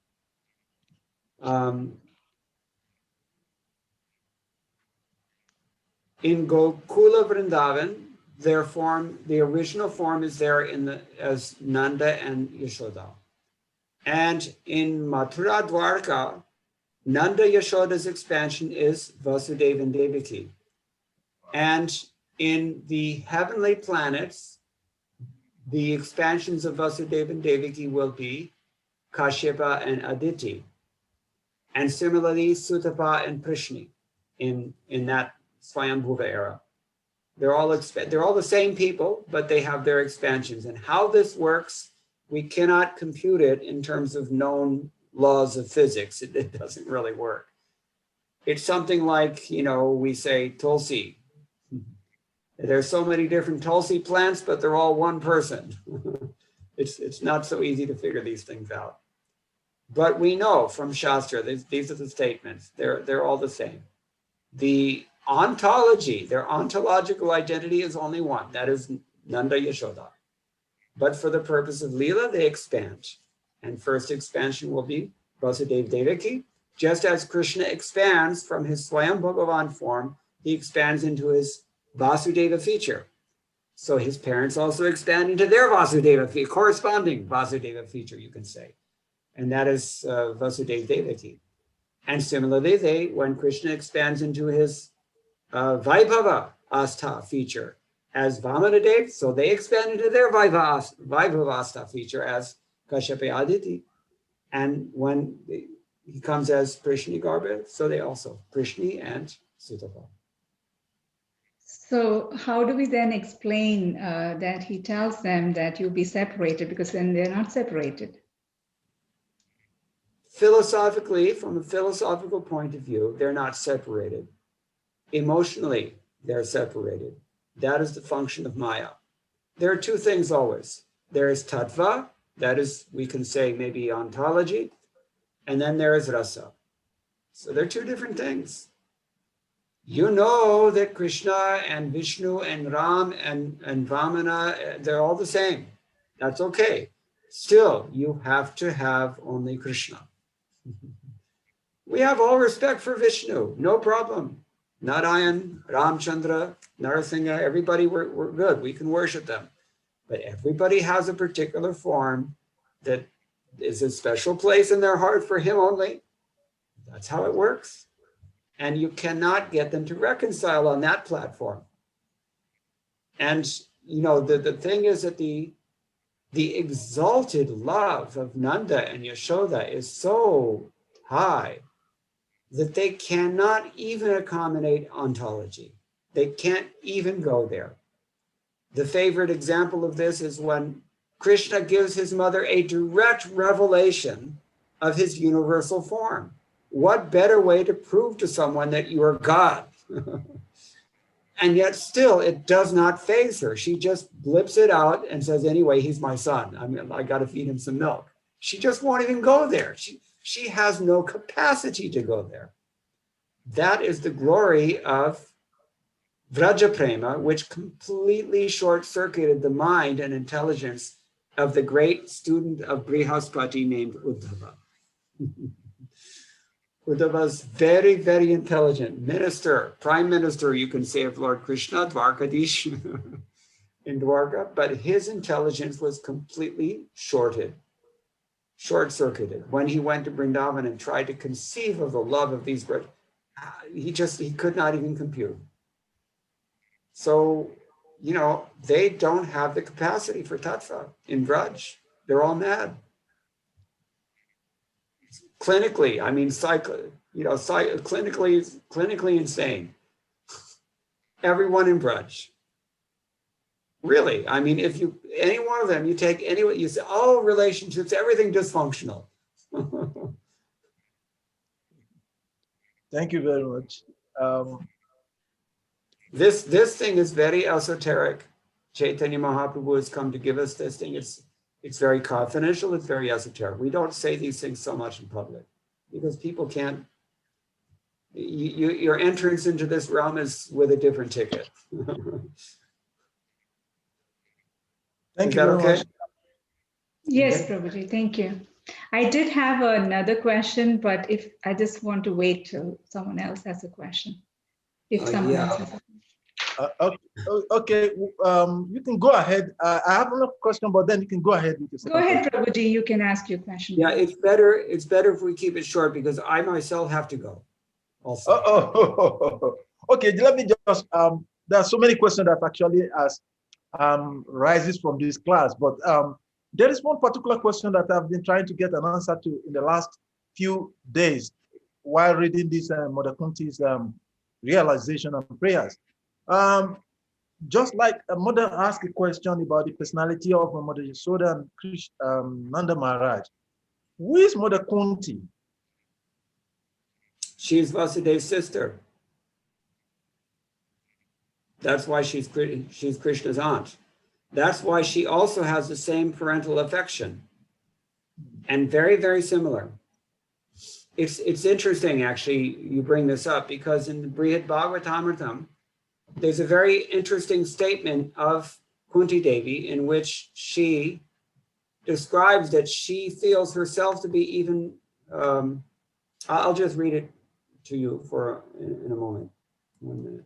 In Gokula Vrindavan, the original form is there as Nanda and Yashoda. And in Mathura Dwarka, Nanda Yashoda's expansion is Vasudeva and Devaki. And in the heavenly planets, the expansions of Vasudeva and Devaki will be Kashyapa and Aditi. And similarly, Sutapa and Prishni in that Swayambhuva era. They're all the same people, but they have their expansions. And how this works, we cannot compute it in terms of known laws of physics. It doesn't really work. It's something like, we say Tulsi. There's so many different Tulsi plants, but they're all one person. It's not so easy to figure these things out. But we know from Shastra, these are the statements. They're all the same. The ontology, their ontological identity is only one. That is Nanda Yashoda. But for the purpose of Leela, they expand. And first expansion will be Vasudeva Devaki. Just as Krishna expands from his Swayam Bhagavan form, he expands into his Vasudeva feature. So his parents also expand into their Vasudeva feature, corresponding Vasudeva feature, you can say. And that is Vasudeva Devaki. And similarly, when Krishna expands into his Vaibhava Asta feature as Vamanadev, so they expand into their Vaibhava Asta feature as Kashyapa Aditi. And when he comes as Prishni Garbha, so they also, Prishni and Sutapa. So how do we then explain that he tells them that you'll be separated, because then they're not separated? Philosophically, from a philosophical point of view, they're not separated. Emotionally, they're separated. That is the function of Maya. There are two things always. There is tattva, that is, we can say maybe ontology, and then there is rasa. So they're two different things. You know that Krishna and Vishnu and Ram and Vamana, they're all the same. That's okay. Still, you have to have only Krishna. We have all respect for Vishnu, no problem. Narayan, Ramchandra, Narasingha, everybody, we're good. We can worship them. But everybody has a particular form that is a special place in their heart for him only. That's how it works. And you cannot get them to reconcile on that platform. And, you know, the thing is that the exalted love of Nanda and Yashoda is so high that they cannot even accommodate ontology. They can't even go there. The favorite example of this is when Krishna gives his mother a direct revelation of his universal form. What better way to prove to someone that you are God? And yet still, it does not faze her. She just blips it out and says, anyway, he's my son. I mean, I got to feed him some milk. She just won't even go there. She has no capacity to go there. That is the glory of Vraja Prema, which completely short-circuited the mind and intelligence of the great student of Brihaspati named Uddhava. Uddhava's very, very intelligent minister, prime minister, you can say, of Lord Krishna, Dwarkadish in Dwarka, but his intelligence was completely short-circuited. When he went to Vrindavan and tried to conceive of the love of these, he could not even compute. So, you know, they don't have the capacity for tattva in Braj. They're all mad. Clinically, I mean, clinically insane. Everyone in Braj. Really, I mean, if any one of them, you take anyone, you say, oh, relationships, everything dysfunctional. Thank you very much. This thing is very esoteric. Chaitanya Mahaprabhu has come to give us this thing. It's very confidential. It's very esoteric. We don't say these things so much in public because people can't. Your entrance into this realm is with a different ticket. Thank you very much. Yes, Prabhuji, thank you. I did have another question, but if I just want to wait till someone else has a question. If someone else has a question. Okay, you can go ahead. I have another question, but then you can go ahead with your second Go ahead, Prabhuji, you can ask your question. Yeah, it's better if we keep it short because I myself have to go also. Okay, let me just, there are so many questions that actually rises from this class, but there is one particular question that I've been trying to get an answer to in the last few days while reading this Mother Kunti's realization and prayers. Just like a mother asked a question about the personality of Mother Yashoda and Nanda Maharaj. Who is Mother Kunti? She is Vasudev's sister. That's why she's Krishna's aunt. That's why she also has the same parental affection and very, very similar. It's interesting, actually, you bring this up because in the Brihad Bhagavatamritam, there's a very interesting statement of Kunti Devi in which she describes that she feels herself to be even, I'll just read it to you in a moment. 1 minute.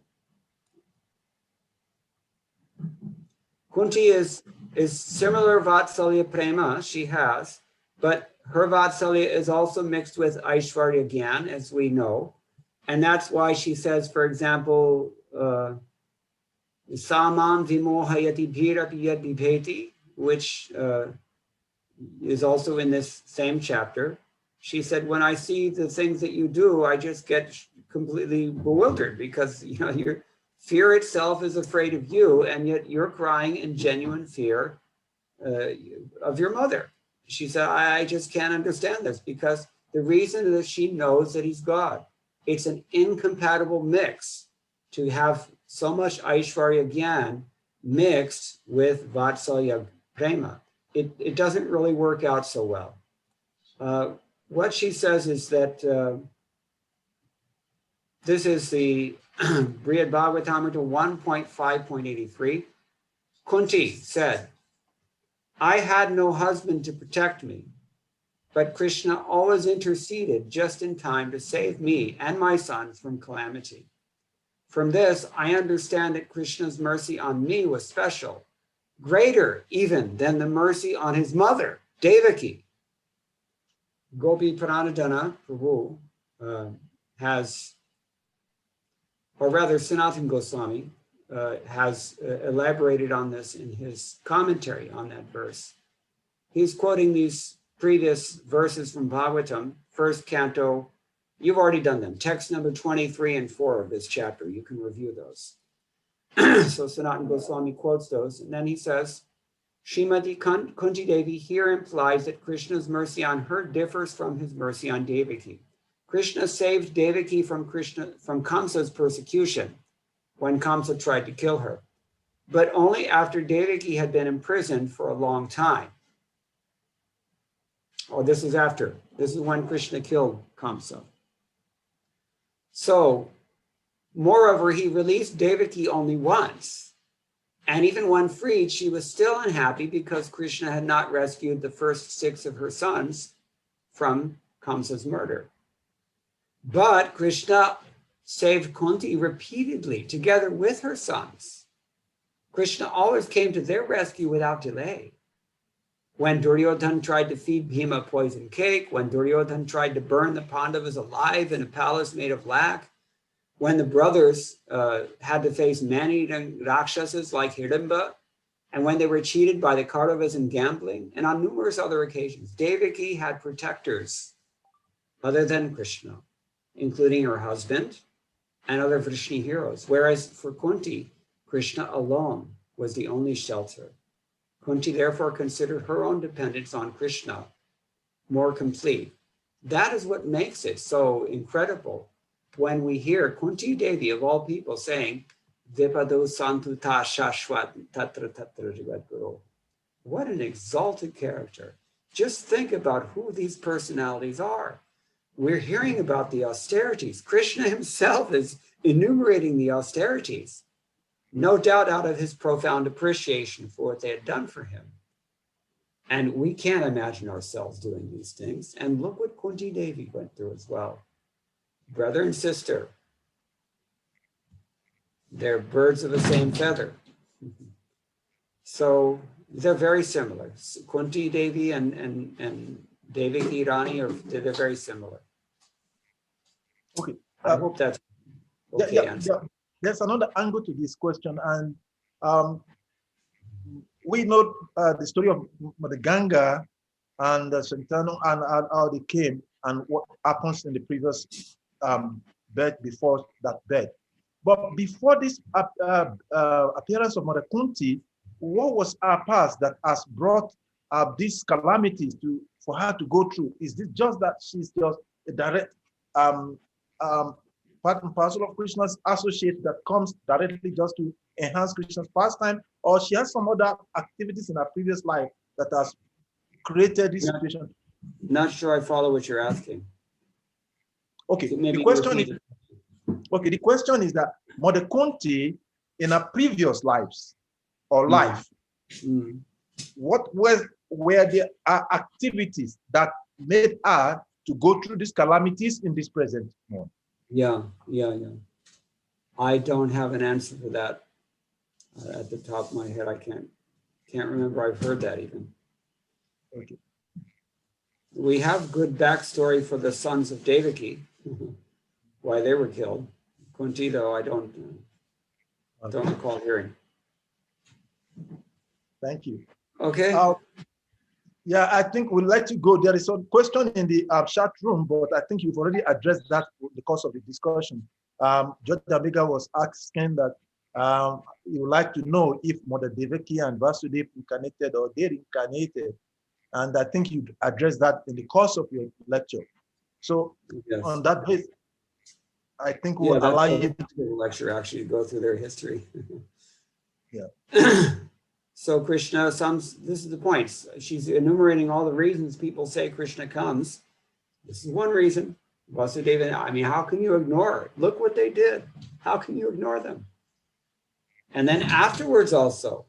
Kunti is similar Vatsalya Prema she has, but her Vatsalya is also mixed with Aishwarya Gyan, as we know. And that's why she says, for example, Samam vimohayati bhirapi yad bibheti, which is also in this same chapter. She said, when I see the things that you do, I just get completely bewildered because your fear itself is afraid of you, and yet you're crying in genuine fear of your mother. She said, I just can't understand this because the reason that she knows that he's God. It's an incompatible mix to have so much Aishwarya Gyan mixed with Vatsalya Prema. It doesn't really work out so well. What she says is that This is the Brihad Bhagavatamrita 1.5.83. Kunti said, I had no husband to protect me, but Krishna always interceded just in time to save me and my sons from calamity. From this, I understand that Krishna's mercy on me was special, greater even than the mercy on his mother, Devaki. Gopi Pranadana Prabhu has, or rather Sanatana Goswami has elaborated on this in his commentary on that verse. He's quoting these previous verses from Bhagavatam, first canto. You've already done them. Text number 23 and 4 of this chapter. You can review those. So Sanatana Goswami quotes those, and then he says, Srimati Kunti Devi here implies that Krishna's mercy on her differs from his mercy on Devaki. Krishna saved Devaki from Kamsa's persecution when Kamsa tried to kill her, but only after Devaki had been imprisoned for a long time. Oh, this is after. This is when Krishna killed Kamsa. So, moreover, he released Devaki only once. And even when freed, she was still unhappy because Krishna had not rescued the first 6 of her sons from Kamsa's murder. But Krishna saved Kunti repeatedly together with her sons. Krishna always came to their rescue without delay. When Duryodhana tried to feed Bhima poisoned cake, when Duryodhana tried to burn the Pandavas alive in a palace made of lac, when the brothers had to face man-eating Rakshasas like Hidimba, and when they were cheated by the Kauravas in gambling, and on numerous other occasions, Devaki had protectors other than Krishna, including her husband and other Vrishni heroes, whereas for Kunti, Krishna alone was the only shelter. Kunti therefore considered her own dependence on Krishna more complete. That is what makes it so incredible when we hear Kunti Devi, of all people, saying, Vipado Santuta Shashwat Tatra Tatra Jagadguru. What an exalted character. Just think about who these personalities are. We're hearing about the austerities. Krishna himself is enumerating the austerities, no doubt out of his profound appreciation for what they had done for him. And we can't imagine ourselves doing these things. And look what Kunti Devi went through as well. Brother and sister, they're birds of the same feather. So they're very similar. Kunti Devi and Devaki Rani they're very similar. Okay. I hope that's okay. There's another angle to this question, and we know the story of Mother Ganga and Santanu and how they came and what happens in the previous bed before that bed. But before this appearance of Mother Kunti, what was her past that has brought these calamities for her to go through? Is this just that she's just a direct part and parcel of Krishna's associate that comes directly just to enhance Krishna's pastime, or she has some other activities in her previous life that has created this situation? Not sure I follow what you're asking. Okay, Maybe the question is that Mother Kunti in her previous lives or life, what were the activities that made her to go through these calamities in this present moment? Yeah. I don't have an answer for that at the top of my head. I can't remember. I've heard that even. Okay. We have good backstory for the sons of Devaki, why they were killed. Kunti, though, I don't recall hearing. Thank you. Okay. Yeah, I think we'll let you go. There is a question in the chat room, but I think you've already addressed that in the course of the discussion. Judge Amiga was asking that he would like to know if Mother Devaki and Vasudeva incarnated or they reincarnated. And I think you addressed that in the course of your lecture. So on that basis, I think we'll allow you to lecture actually go through their history. Yeah. So Krishna, this is the point. She's enumerating all the reasons people say Krishna comes. This is one reason. Vasudeva, I mean, how can you ignore it? Look what they did. How can you ignore them? And then afterwards also,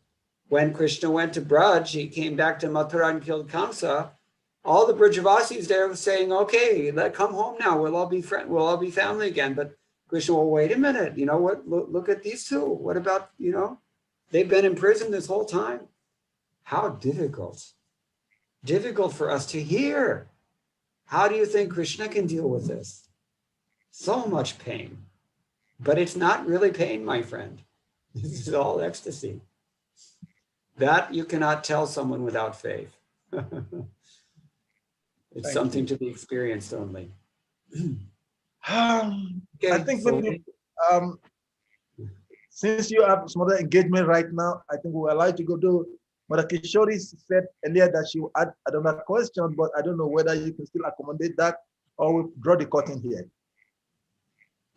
when Krishna went to Braj, he came back to Mathura and killed Kamsa. All the Brajavasis there were saying, okay, come home now. We'll all be family again. But Krishna, well, wait a minute. You know what? Look at these two. What about, they've been in prison this whole time. How difficult. Difficult for us to hear. How do you think Krishna can deal with this? So much pain. But it's not really pain, my friend. This is all ecstasy. That you cannot tell someone without faith. It's something to be experienced only. Okay, I think maybe, since you have some other engagement right now, I think we'll allow you to go do. Mother Kishori said earlier that she will add another question, but I don't know whether you can still accommodate that or we'll draw the curtain here.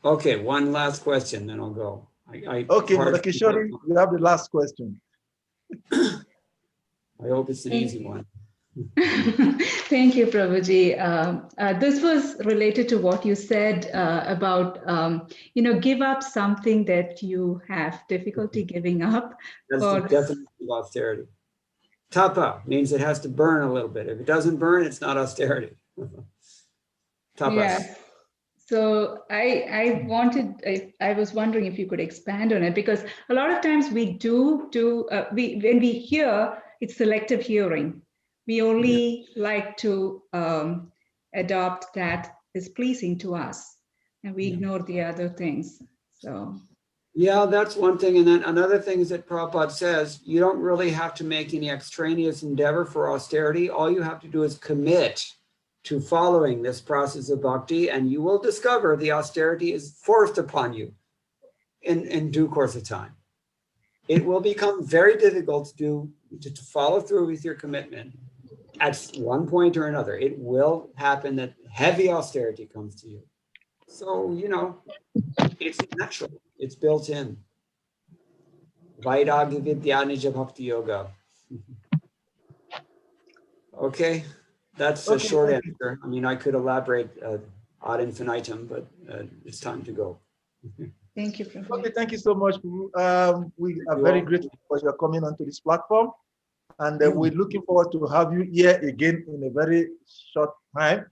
Okay, one last question, then I'll go. Okay, Mother Kishori, you have the last question. I hope it's an easy one. Thank you, Prabhuji. This was related to what you said about, give up something that you have difficulty giving up. That's the definition of austerity. Tapa means it has to burn a little bit. If it doesn't burn, it's not austerity. Tapas. Yeah. So I was wondering if you could expand on it, because a lot of times we when we hear, it's selective hearing. We only like to adopt that is pleasing to us, and we ignore the other things. So. Yeah, that's one thing. And then another thing is that Prabhupada says, you don't really have to make any extraneous endeavor for austerity. All you have to do is commit to following this process of bhakti, and you will discover the austerity is forced upon you in due course of time. It will become very difficult to follow through with your commitment at one point or another. It will happen that heavy austerity comes to you. So, it's natural. It's built in. Vairagya Vidya Nija Bhakti Yoga. Okay, that's a short answer. I mean, I could elaborate ad infinitum, but it's time to go. Thank you, Prabhu. Okay, thank you so much. We are very grateful for your coming onto this platform, and we're looking forward to have you here again in a very short time.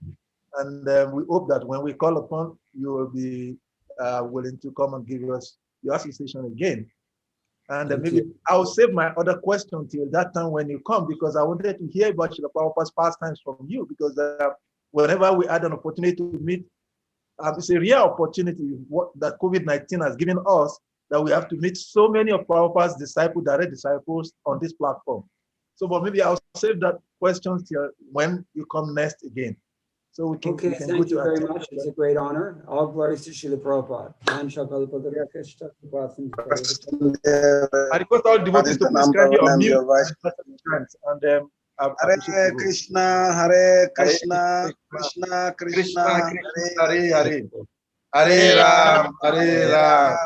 And we hope that when we call upon, you will be willing to come and give us your association again. And maybe I'll save my other question till that time when you come, because I wanted to hear about Srila Prabhupada's pastimes from you, because whenever we had an opportunity to meet, it's a rare opportunity that COVID-19 has given us, that we have to meet so many of Prabhupada's disciples, direct disciples on this platform. So, but maybe I'll save that question till when you come next again. So we can, okay, thank you very much. It's a great honor. All glories to Srila Prabhupada. I request all devotees to please kindly unmute and Hare Krishna, Hare Krishna, Krishna Krishna, Hare Hare, Hare Ram, Hare Ram,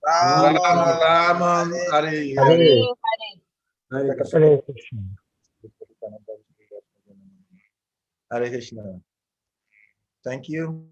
Ram Ram, Hare Hare. Hare Krishna. Hare Krishna. Thank you.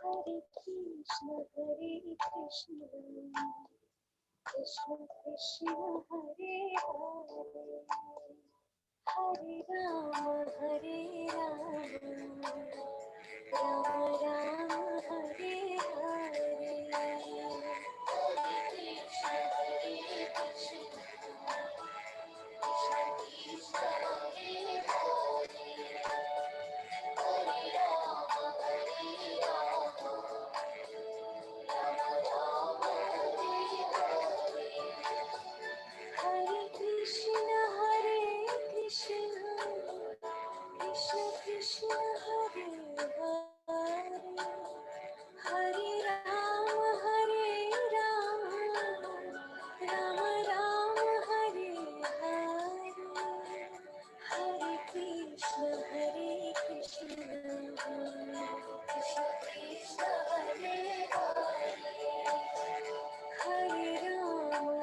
Hare Krishna, Hare Krishna. Krishna Krishna Hare Hare Hare Rama Rama Rama Hare Hare Krishna Krishna Krishna Krishna Hare Hare Rama Rama Rama Hare Hare Krishna Krishna Krishna Hare Hare Hare Rama Rama Rama Hare Hare Hare Krishna Krishna Krishna Hare Hare Hare Rama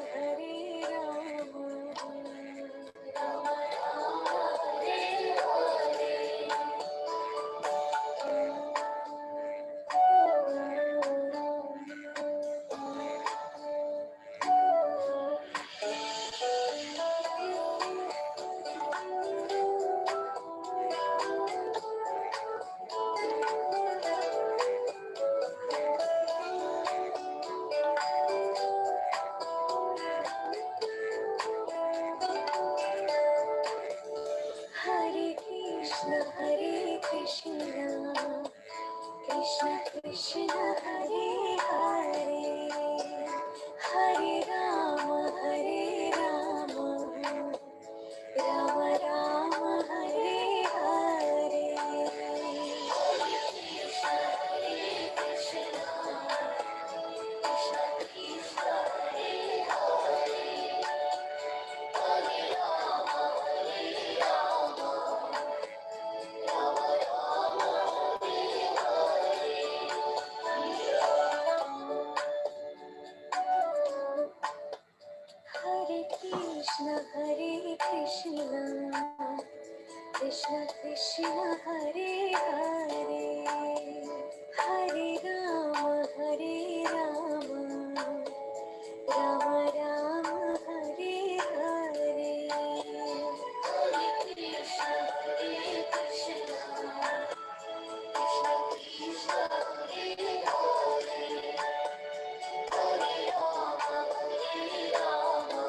Rama Rama Hare Hare Krishna Krishna Krishna Hare Hare Hare Rama Rama Rama Hare Hare Krishna Krishna Krishna Krishna Hare Hare Rama Rama Rama Hare Krishna Krishna Krishna Hare Hare Hare Rama Rama Rama Hare Hare Hare Krishna Krishna Krishna Hare Hare Hare Rama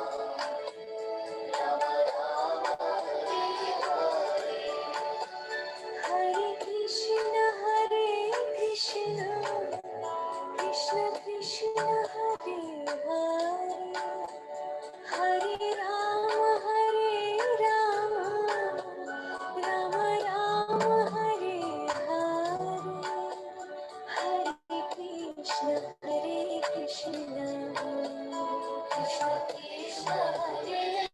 Rama Rama Hare Hare Hare Krishna Krishna Krishna Hare Hare Hare Rama Rama Rama Hare Hare Hare Krishna Krishna Krishna Hare